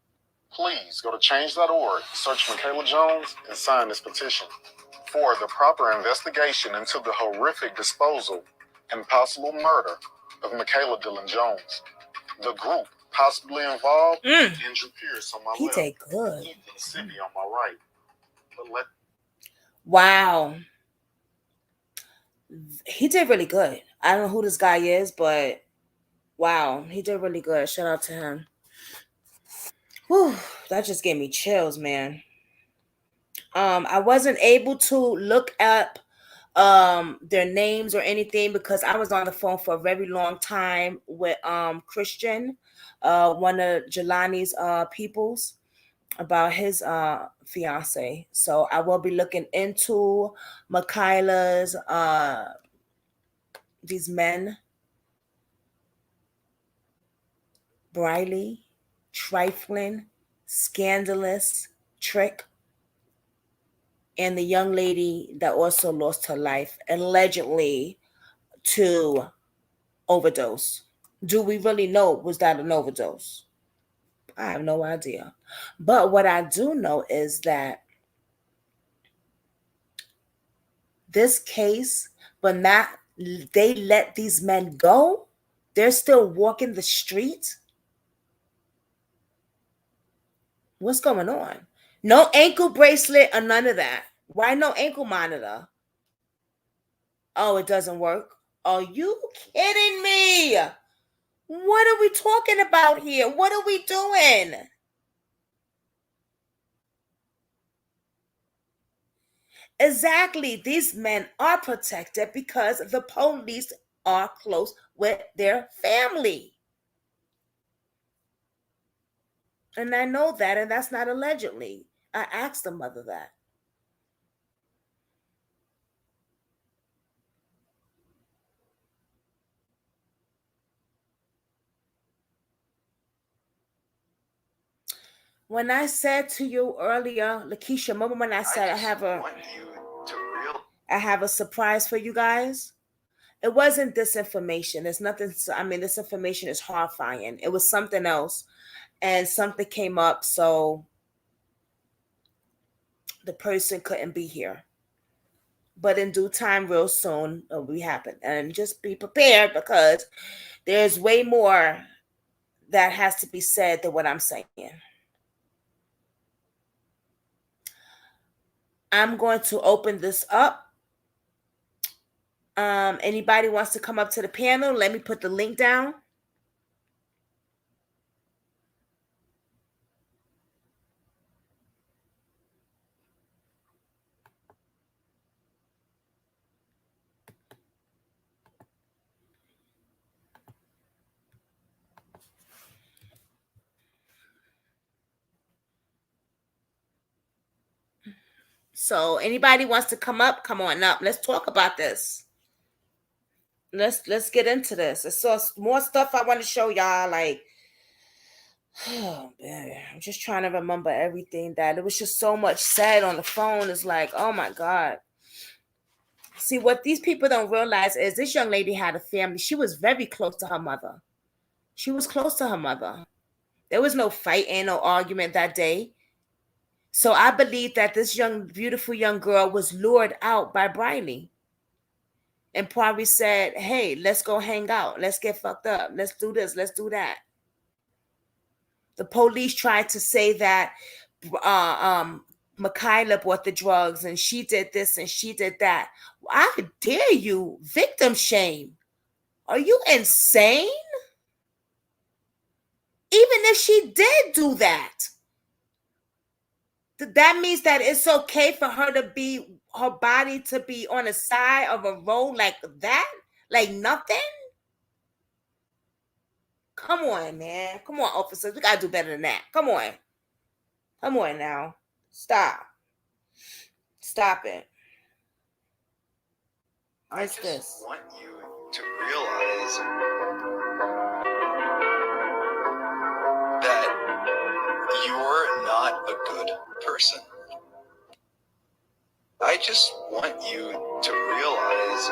Please go to change.org, search Mikayla Jones, and sign this petition for the proper investigation into the horrific disposal and possible murder of Mikayla Dillon Jones. The group possibly involved, Andrew Pierce on my He left, did good. Ethan Sippy on my right. But Wow. He did really good. I don't know who this guy is, but wow, he did really good. Shout out to him. Whew, that just gave me chills, man. I wasn't able to look up their names or anything because I was on the phone for a very long time with Christian, one of Jelani's peoples, about his fiance. So I will be looking into Mikayla's these men, Briley, trifling, scandalous, trick, and the young lady that also lost her life allegedly to overdose. Do we really know, was that an overdose? I have no idea. But what I do know is that this case, but not they let these men go. They're still walking the street. What's going on? No ankle bracelet or none of that. Why no ankle monitor? Oh, it doesn't work. Are you kidding me? What are we talking about here? What are we doing? Exactly. These men are protected because the police are close with their family. And I know that, and that's not allegedly. I asked the mother that. When I said to you earlier, Lakeisha, remember when I said I have a surprise for you guys? It wasn't disinformation. It's nothing. I mean, this information is horrifying. It was something else, and something came up, so the person couldn't be here. But in due time, real soon, it'll be happen. And just be prepared because there's way more that has to be said than what I'm saying. I'm going to open this up. Anybody wants to come up to the panel? Let me put the link down. So anybody wants to come up, come on up. Let's talk about this. Let's get into this. There's so more stuff I want to show y'all. Like, oh man, I'm just trying to remember everything that it was just so much said on the phone. It's like, oh my God. See, what these people don't realize is this young lady had a family. She was very close to her mother. She was close to her mother. There was no fight and no argument that day. So I believe that this young, beautiful young girl was lured out by Briley. and probably said, hey, let's go hang out. Let's get fucked up. Let's do this. Let's do that. The police tried to say that Mikayla bought the drugs and she did this and she did that. I dare you, victim shame. Are you insane? Even if she did do that, that means that it's okay for her to be, her body to be on the side of a road like that? Like nothing? Come on, man. Come on, officers. We gotta do better than that. Come on. Come on now. Stop. Stop it. What's this? I want you to realize that you're not a good person. I just want you to realize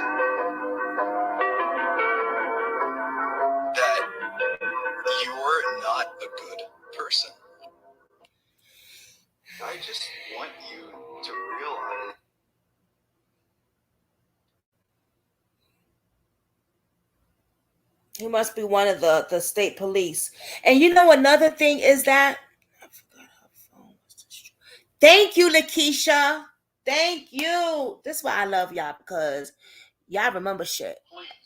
that you're not a good person. I just want you to realize. He must be one of the state police. And you know another thing is that I forgot her phone was destroyed. Thank you, Lakeisha. Thank you. This is why I love y'all, because y'all remember shit.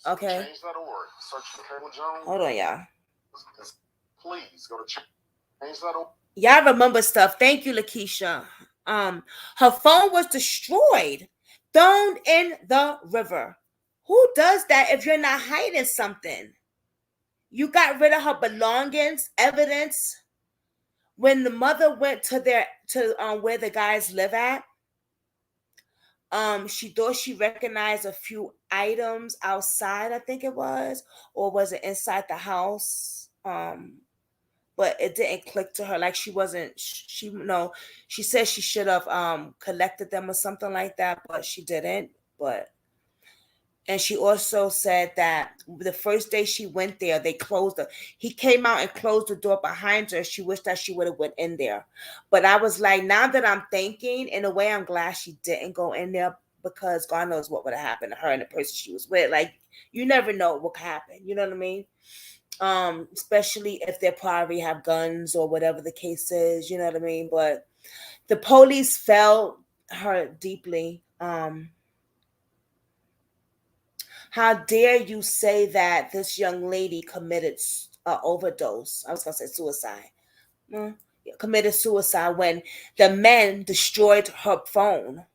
Okay. Change.org. Search for KAYLA Jones. Hold on, y'all. Please go to change.org. Y'all remember stuff. Thank you, Lakeisha. Her phone was destroyed, thrown in the river. Who does that if you're not hiding something? You got rid of her belongings, evidence. When the mother went to where the guys live at, she thought she recognized a few items outside, I think it was, or was it inside the house? But it didn't click to her. Like she wasn't. She no. She said she should have collected them or something like that, but she didn't. And she also said that the first day she went there, they closed the. He came out and closed the door behind her. She wished that she would have went in there. But I was like, now that I'm thinking, in a way, I'm glad she didn't go in there, because God knows what would have happened to her and the person she was with. Like, you never know what could happen. You know what I mean? Especially if they probably have guns or whatever the case is. You know what I mean? But the police felt her deeply. How dare you say that this young lady committed overdose? I was going to say suicide. Committed suicide when the men destroyed her phone.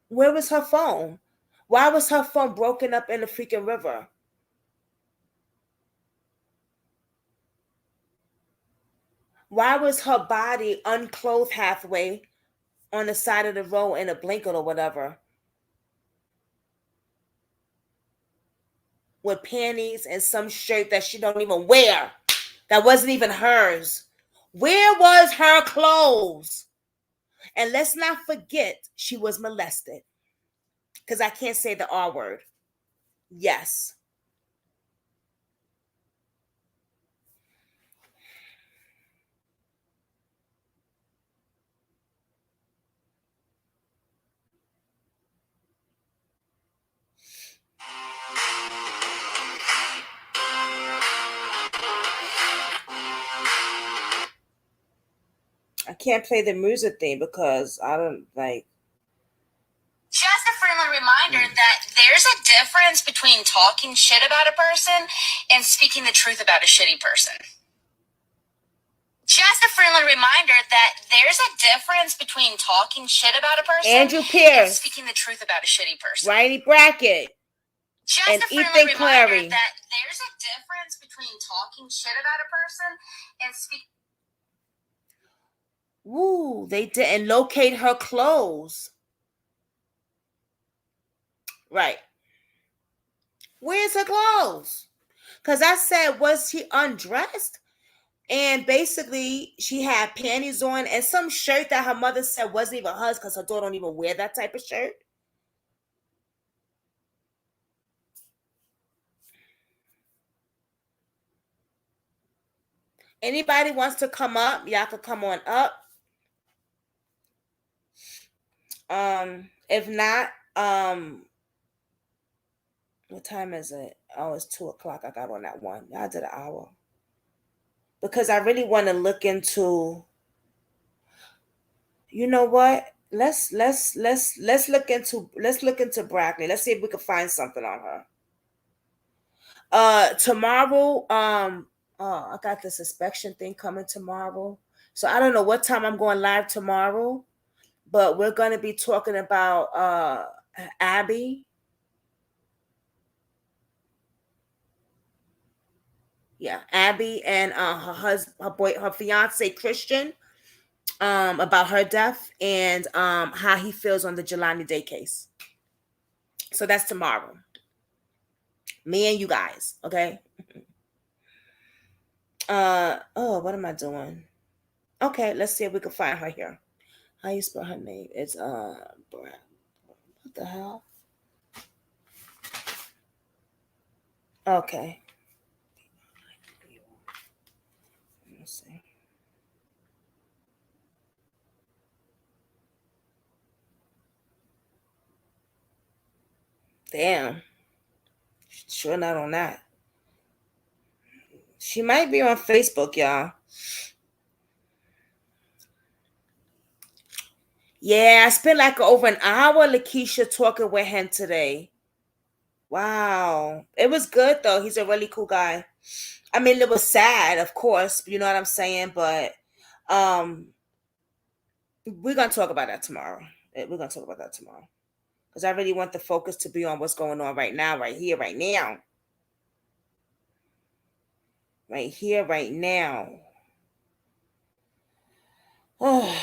Where was her phone? Why was her phone broken up in the freaking river? Why was her body unclothed halfway on the side of the road in a blanket or whatever? With panties and some shirt that she don't even wear, that wasn't even hers. Where was her clothes? And let's not forget, she was molested. Because I can't say the R word. Yes. I can't play the music thing because I don't like. Just a friendly reminder that there's a difference between talking shit about a person and speaking the truth about a shitty person. Just a friendly reminder that there's a difference between talking shit about a person Andrew Pierce and speaking the truth about a shitty person. Riley Brackett. Just and a friendly Ethan reminder Clary. that there's a difference between talking shit about a person and speaking. Woo, they didn't locate her clothes. Right. Where's her clothes? Because I said, was she undressed? And basically, she had panties on and some shirt that her mother said wasn't even hers because her daughter don't even wear that type of shirt. Anybody wants to come up, y'all could come on up. If not, What time is it? Oh, it's 2 o'clock. I got on that one. I did an hour because I really want to look into. You know what? Let's look into Brackley. Let's see if we can find something on her. Tomorrow, I got this inspection thing coming tomorrow. So I don't know what time I'm going live tomorrow, but we're going to be talking about Abby. Yeah, Abby and her husband, her fiance Christian, about her death and how he feels on the Jelani Day case. So that's tomorrow. Me and you guys, okay? Oh, what am I doing? Okay, let's see if we can find her here. How you spell her name? It's what the hell? Okay. Let's see. Damn. Sure not on that. She might be on Facebook, y'all. Yeah, I spent like over an hour, Lakeisha, talking with him today. Wow. It was good though. He's a really cool guy. I mean, it was sad, of course, you know what I'm saying, but um we're gonna talk about that tomorrow. We're gonna talk about that tomorrow. Because I really want the focus to be on what's going on right now, right here, right now. Right here, right now. Oh.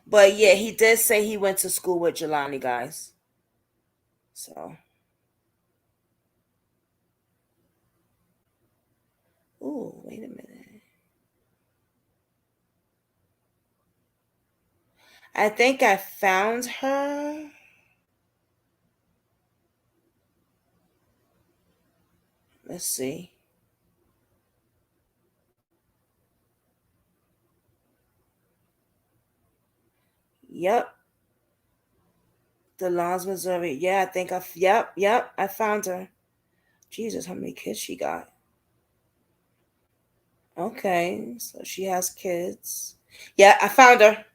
But yeah, he did say he went to school with Jelani, guys. So, ooh, wait a minute. I think I found her. Let's see. Yep. DeLons, Missouri. Yeah, I think yep, I found her. Jesus, how many kids she got? Okay, so she has kids. Yeah, I found her.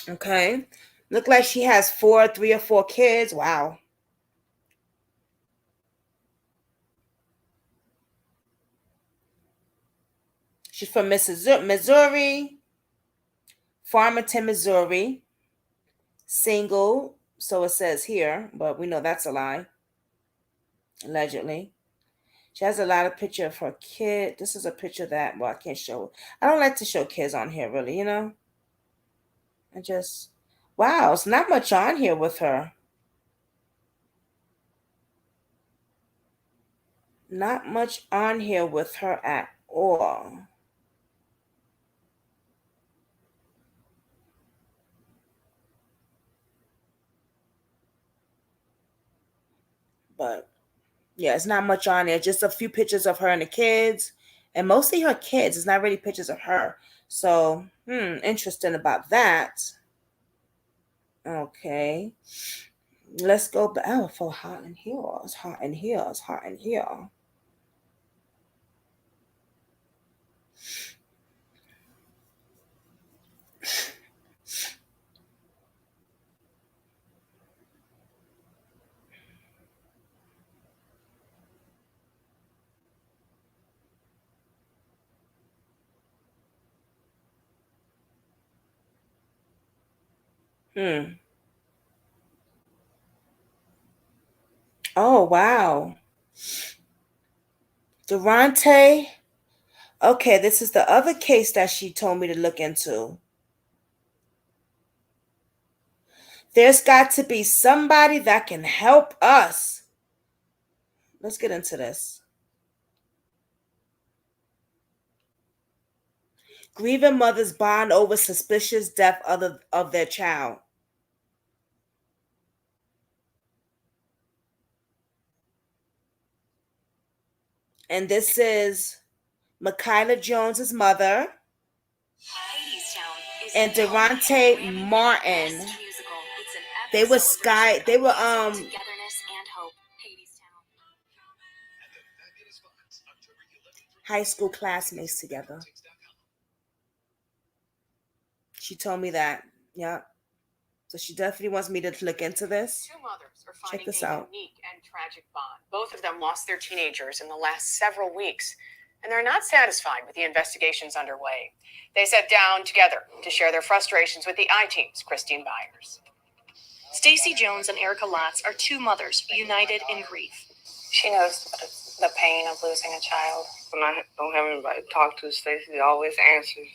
Okay. Look like she has 3 or 4 kids. Wow. She's from Missouri, Farmington, Missouri. Single, so it says here, but we know that's a lie. Allegedly. She has a lot of picture of her kid. This is a picture that, well, I can't show. I don't like to show kids on here, really, you know? I just, wow, it's not much on here with her. Not much on here with her at all. But yeah, it's not much on there. Just a few pictures of her and the kids, and mostly her kids. It's not really pictures of her. So, interesting about that. Okay. Let's go back. Oh, for hot in here. It's hot in here. It's hot in here. Hmm. Oh, wow. Durante. Okay, this is the other case that she told me to look into. There's got to be somebody that can help us. Let's get into this. Grieving mothers bond over suspicious death of their child. And this is Mikayla Jones's mother and Durante Martin. They were high school classmates together. She told me that. Yeah. So she definitely wants me to look into this. Two mothers are Check finding this a out. unique and tragic bond. Both of them lost their teenagers in the last several weeks, and they're not satisfied with the investigations underway. They sat down together to share their frustrations with the I-Team's Christine Byers. Stacy Jones and Erica Lotz are two mothers united in grief. She knows the pain of losing a child. When I don't have anybody to talk to, Stacy always answers.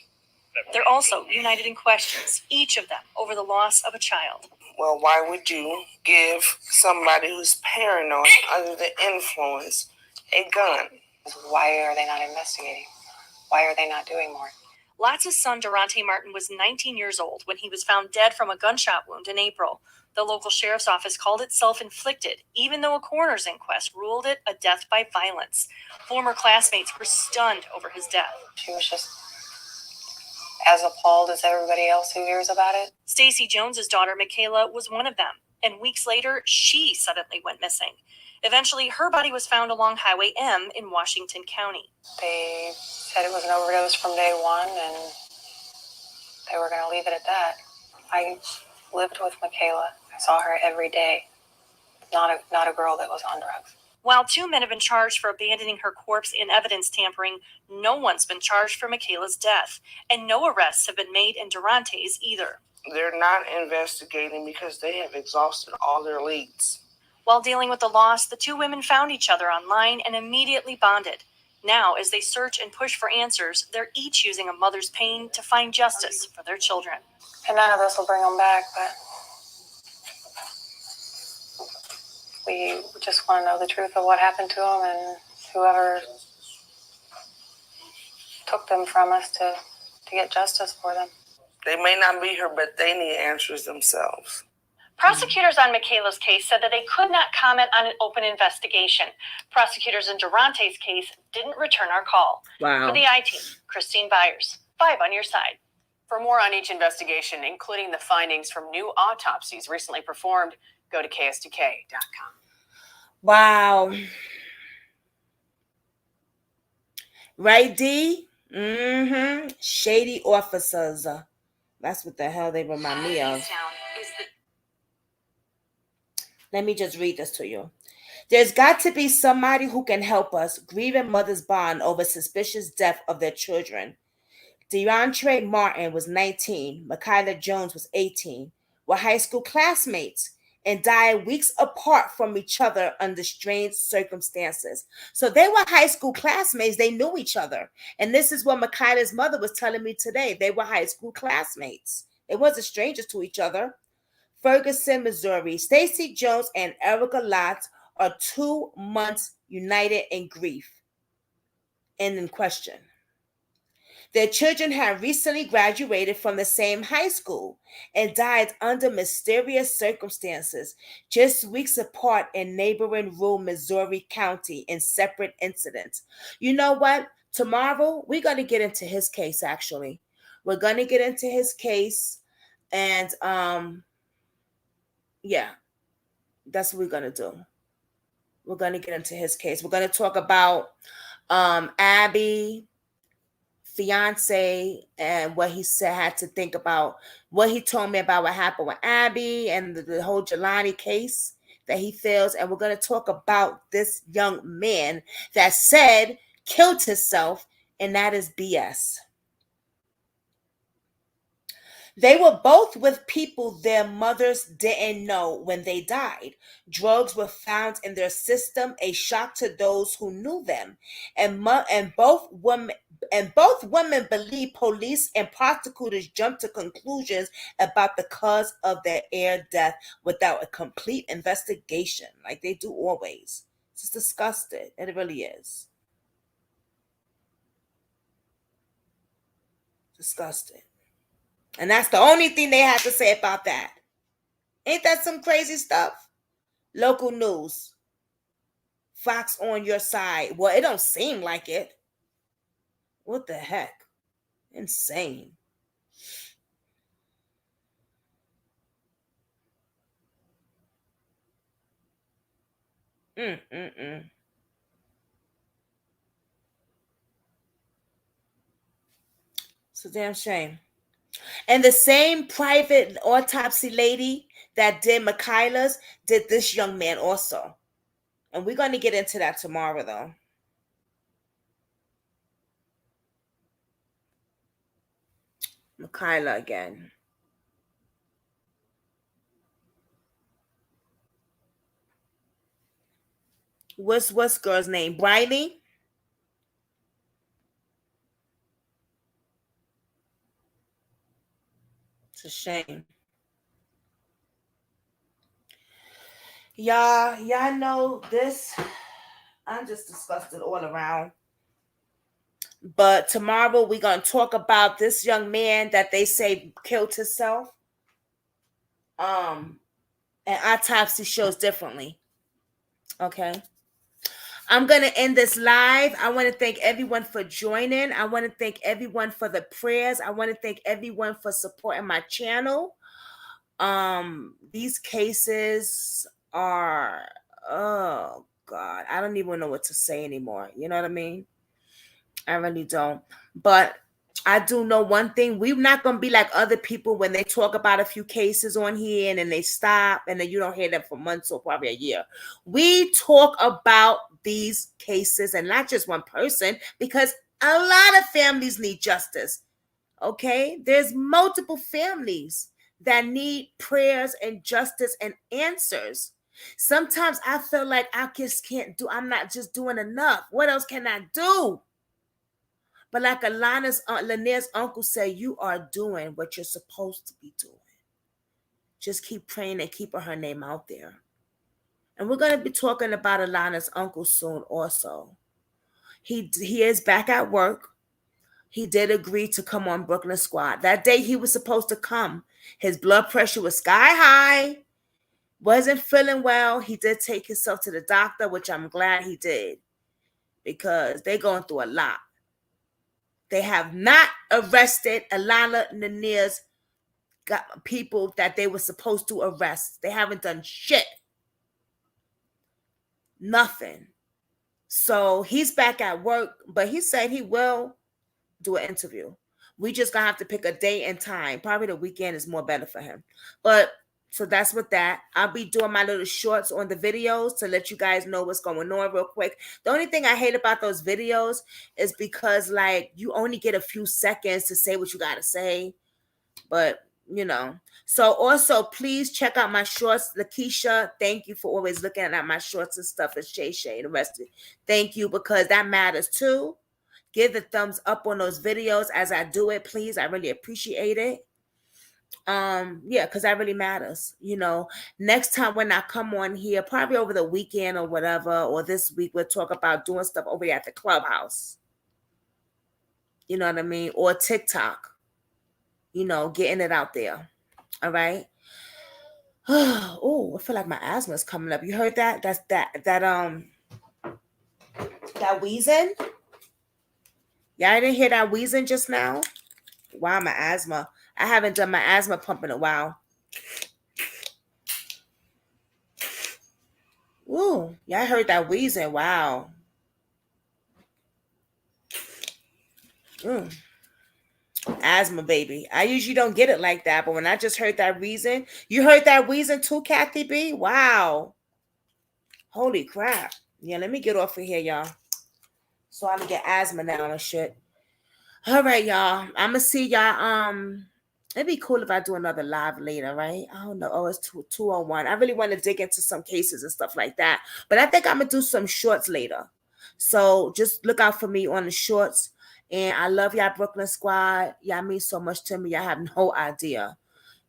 They're also united in questions, each of them, over the loss of a child. Well, why would you give somebody who's paranoid, under the influence, a gun? Why are they not investigating? Why are they not doing more? Lotz's son, Durante Martin, was 19 years old when he was found dead from a gunshot wound in April. The local sheriff's office called it self-inflicted, even though a coroner's inquest ruled it a death by violence. Former classmates were stunned over his death. She was just as appalled as everybody else who hears about it. Stacy Jones's daughter, Mikayla, was one of them, and weeks later, she suddenly went missing. Eventually, her body was found along Highway M in Washington County. They said it was an overdose from day one, and they were going to leave it at that. I lived with Mikayla. I saw her every day. Not a girl that was on drugs. While two men have been charged for abandoning her corpse in evidence tampering, no one's been charged for Mikayla's death, and no arrests have been made in Durante's either. They're not investigating because they have exhausted all their leads. While dealing with the loss, the two women found each other online and immediately bonded. Now, as they search and push for answers, they're each using a mother's pain to find justice for their children. And none of this will bring them back, but we just want to know the truth of what happened to them, and whoever took them from us to get justice for them. They may not be here, but they need answers themselves. Prosecutors on Mikayla's case said that they could not comment on an open investigation. Prosecutors in Durante's case didn't return our call. Wow. For the I-Team, Christine Byers, 5 on your side. For more on each investigation, including the findings from new autopsies recently performed, go to KSTK.com. Wow. Right, D? Mm-hmm. Shady officers. That's what the hell they remind me of. Let me just read this to you. There's got to be somebody who can help us. Grieving mothers bond over suspicious death of their children. Durante Martin was 19. Mikayla Jones was 18. Were high school classmates and died weeks apart from each other under strange circumstances. So they were high school classmates. They knew each other. And this is what Mikayla's mother was telling me today. They were high school classmates. They wasn't strangers to each other. Ferguson, Missouri. Stacy Jones and Erica Lotz are 2 months united in grief and in question. Their children had recently graduated from the same high school and died under mysterious circumstances just weeks apart in neighboring rural Missouri County in separate incidents. You know what? Tomorrow, we're going to get into his case, actually. We're going to get into his case, and yeah, that's what we're going to do. We're going to get into his case. We're going to talk about Abby, fiance, and what he said, had to think about what he told me about what happened with Abby and the whole Jelani case that he feels. And we're going to talk about this young man that said killed himself, and that is BS. They were both with people their mothers didn't know when they died. Drugs were found in their system, a shock to those who knew them. And both women believe police and prosecutors jumped to conclusions about the cause of their death without a complete investigation, like they do always. It's disgusting. It really is. Disgusting. And that's the only thing they have to say about that. Ain't that some crazy stuff? Local news. Fox on your side. Well, it don't seem like it. What the heck? Insane. Mm-mm-mm. It's a damn shame. And the same private autopsy lady that did Mikayla's did this young man also. And we're going to get into that tomorrow, though. Mikayla again. What's girl's name? Briley? It's a shame. Y'all know this. I'm just disgusted all around. But tomorrow we're gonna talk about this young man that they say killed himself. And autopsy shows differently. Okay. I'm going to end this live. I want to thank everyone for joining. I want to thank everyone for the prayers. I want to thank everyone for supporting my channel. These cases are, oh God, I don't even know what to say anymore. You know what I mean? I really don't. But I do know one thing. We're not going to be like other people when they talk about a few cases on here and then they stop and then you don't hear them for months or probably a year. We talk about these cases and not just one person because a lot of families need justice. Okay? There's multiple families that need prayers and justice and answers. Sometimes I feel like I just can't do, I'm not just doing enough. What else can I do? But like Lanier's uncle said, you are doing what you're supposed to be doing. Just keep praying and keeping her name out there. And we're going to be talking about Alana's uncle soon also. He is back at work. He did agree to come on Brooklyn Squad. That day he was supposed to come. His blood pressure was sky high. Wasn't feeling well. He did take himself to the doctor, which I'm glad he did. Because they're going through a lot. They have not arrested Alana Lanier's people that they were supposed to arrest. They haven't done shit. Nothing. So he's back at work, but he said he will do an interview. We just gonna have to pick a day and time. Probably the weekend is more better for him. But so that's with that. I'll be doing my little shorts on the videos to let you guys know what's going on real quick. The only thing I hate about those videos is because like you only get a few seconds to say what you gotta say. But you know. So also please check out my shorts. Lakeisha, thank you for always looking at my shorts and stuff. It's Shay the rest of it. Thank you because that matters too. Give the thumbs up on those videos as I do it, please. I really appreciate it. Yeah, because that really matters. You know, next time when I come on here, probably over the weekend or whatever, or this week, we'll talk about doing stuff over there at the clubhouse. You know what I mean? Or TikTok. You know, getting it out there. All right. Oh, I feel like my asthma is coming up. You heard that? That's that wheezing. Yeah, I didn't hear that wheezing just now. Wow, my asthma. I haven't done my asthma pump in a while. Ooh, yeah, I heard that wheezing. Wow. Asthma, baby. I usually don't get it like that, but when I just heard that wheezing, you heard that wheezing too, Kathy B? Wow. Holy crap. Yeah, let me get off of here, y'all. So I don't get asthma now and shit. All right, y'all. I'm gonna see y'all. It'd be cool if I do another live later, right? I don't know. Oh, it's 2:01. I really want to dig into some cases and stuff like that. But I think I'm gonna do some shorts later. So just look out for me on the shorts. And I love y'all, Brooklyn Squad. Y'all mean so much to me. Y'all have no idea.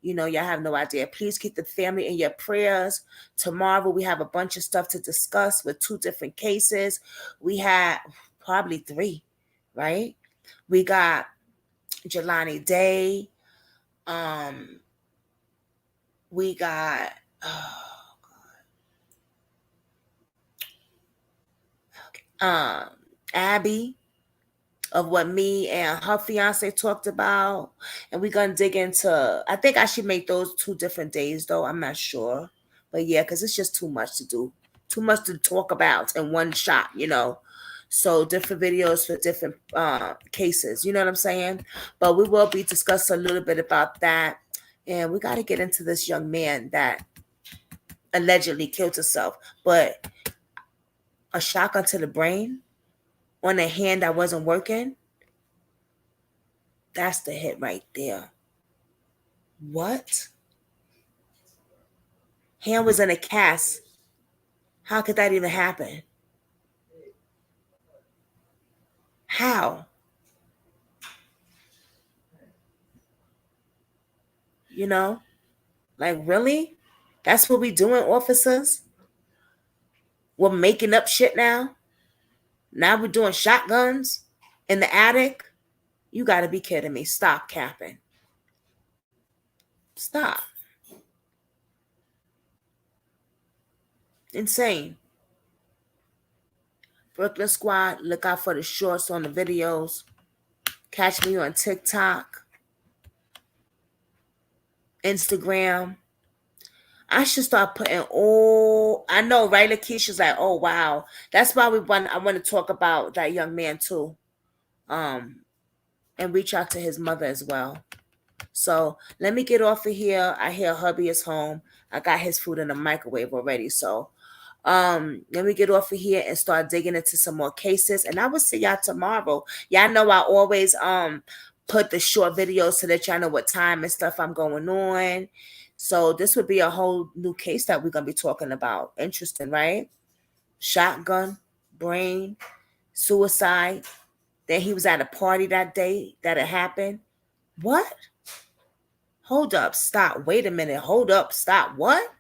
Y'all have no idea. Please keep the family in your prayers. Tomorrow we have a bunch of stuff to discuss with 2 different cases. We had probably 3, right? We got Jelani Day. We got Abby, of what me and her fiance talked about, and we're gonna dig into. I think I should make those 2 different days, though. I'm not sure, but yeah, because it's just too much to do, too much to talk about in one shot, So different videos for different cases, you know what I'm saying? But we will be discussing a little bit about that, and we got to get into this young man that allegedly killed himself, but a shotgun to the brain on a hand that wasn't working. That's the hit right there. What? Hand was in a cast. How could that even happen? How? Like, really? That's what we doing, officers? We're making up shit now? Now we're doing shotguns in the attic? You got to be kidding me. Stop capping. Stop. Insane. Brooklyn Squad, look out for the shorts on the videos. Catch me on TikTok, Instagram. I should start putting I know, right? Lakeisha's like, oh wow. That's why I want to talk about that young man too. And reach out to his mother as well. So let me get off of here. I hear hubby is home. I got his food in the microwave already. So let me get off of here and start digging into some more cases. And I will see y'all tomorrow. Y'all know I always put the short videos so that y'all know what time and stuff I'm going on. So this would be a whole new case that we're going to be talking about. Interesting, right? Shotgun, brain, suicide. Then he was at a party that day that it happened. What? Hold up, stop. Wait a minute. Hold up, stop. What?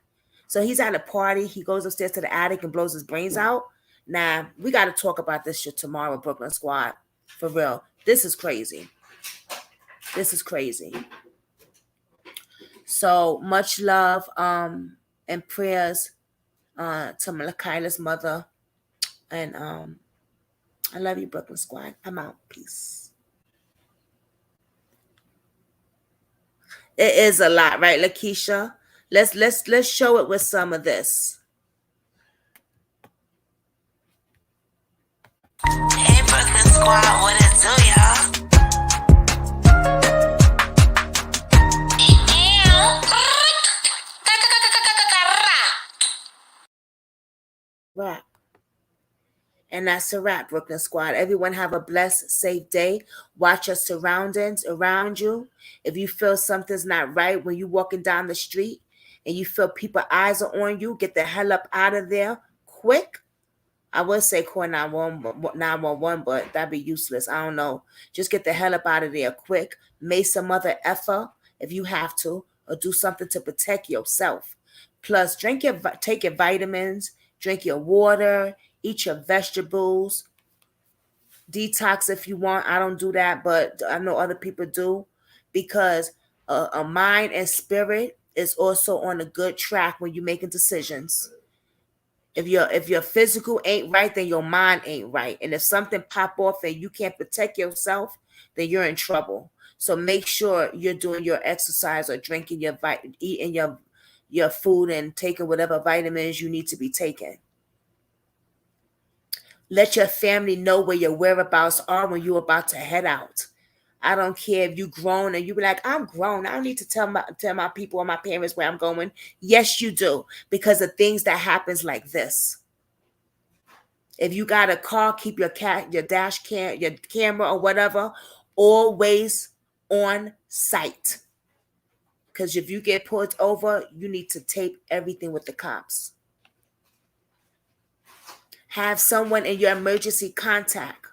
So he's at a party. He goes upstairs to the attic and blows his brains out. Nah, we got to talk about this shit tomorrow, Brooklyn Squad. For real. This is crazy. This is crazy. So much love and prayers to Mikayla's mother. And I love you, Brooklyn Squad. I'm out. Peace. It is a lot, right, Lakeisha? Let's show it with some of this. Hey, Brooklyn Squad, what it do, y'all? Wrap. And that's a wrap, Brooklyn Squad. Everyone have a blessed, safe day. Watch your surroundings around you. If you feel something's not right when you're walking down the street and you feel people's eyes are on you, get the hell up out of there quick. I would say call 911, but that'd be useless. I don't know. Just get the hell up out of there quick. Make some other effort if you have to, or do something to protect yourself. Plus, take your vitamins, drink your water, eat your vegetables, detox if you want. I don't do that, but I know other people do, because a mind and spirit is also on a good track when you're making decisions. If your physical ain't right, then your mind ain't right. And if something pop off and you can't protect yourself, then you're in trouble. So make sure you're doing your exercise or drinking eating your food and taking whatever vitamins you need to be taking. Let your family know where your whereabouts are when you're about to head out. I don't care if you grown and you be like, I'm grown. I don't need to tell my people or my parents where I'm going. Yes, you do, because of things that happens like this. If you got a car, keep your dash cam, your camera or whatever, always on site. Because if you get pulled over, you need to tape everything with the cops. Have someone in your emergency contact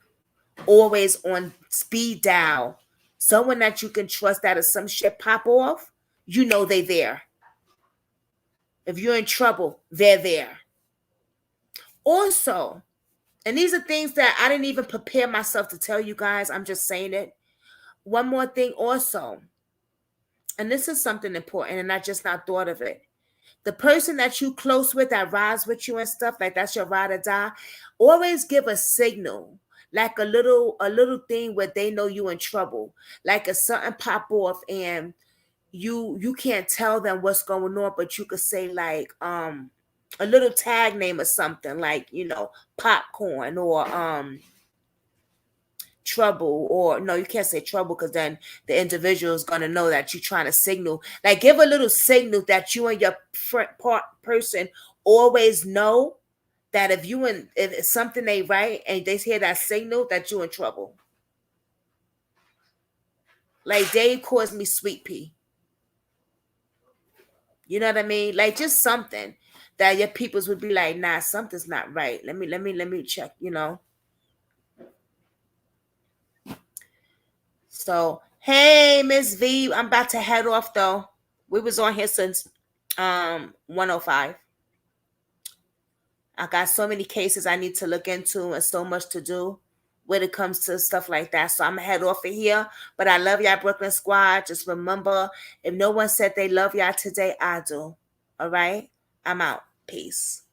always on speed dial. Someone that you can trust that if some shit pop off, you know they're there. If you're in trouble, they're there. Also, and these are things that I didn't even prepare myself to tell you guys. I'm just saying it. One more thing also, and this is something important, and I just not thought of it. The person that you close with, that rides with you and stuff, like that's your ride or die, always give a signal, like a little thing where they know you in trouble, like a something pop off and you can't tell them what's going on, but you could say like a little tag name or something, like, you know, popcorn or trouble. Or no, you can't say trouble because then the individual is going to know that you're trying to signal. Like, give a little signal that you and your person always know that if something ain't right and they hear that signal, that you in trouble. Like, Dave calls me Sweet Pea. You know what I mean? Like, just something that your peoples would be like, nah, something's not right. Let me check, you know. So, hey, Miss V, I'm about to head off though. We was on here since 105. I got so many cases I need to look into and so much to do when it comes to stuff like that. So I'm gonna head off of here. But I love y'all, Brooklyn Squad. Just remember, if no one said they love y'all today, I do. All right? I'm out. Peace.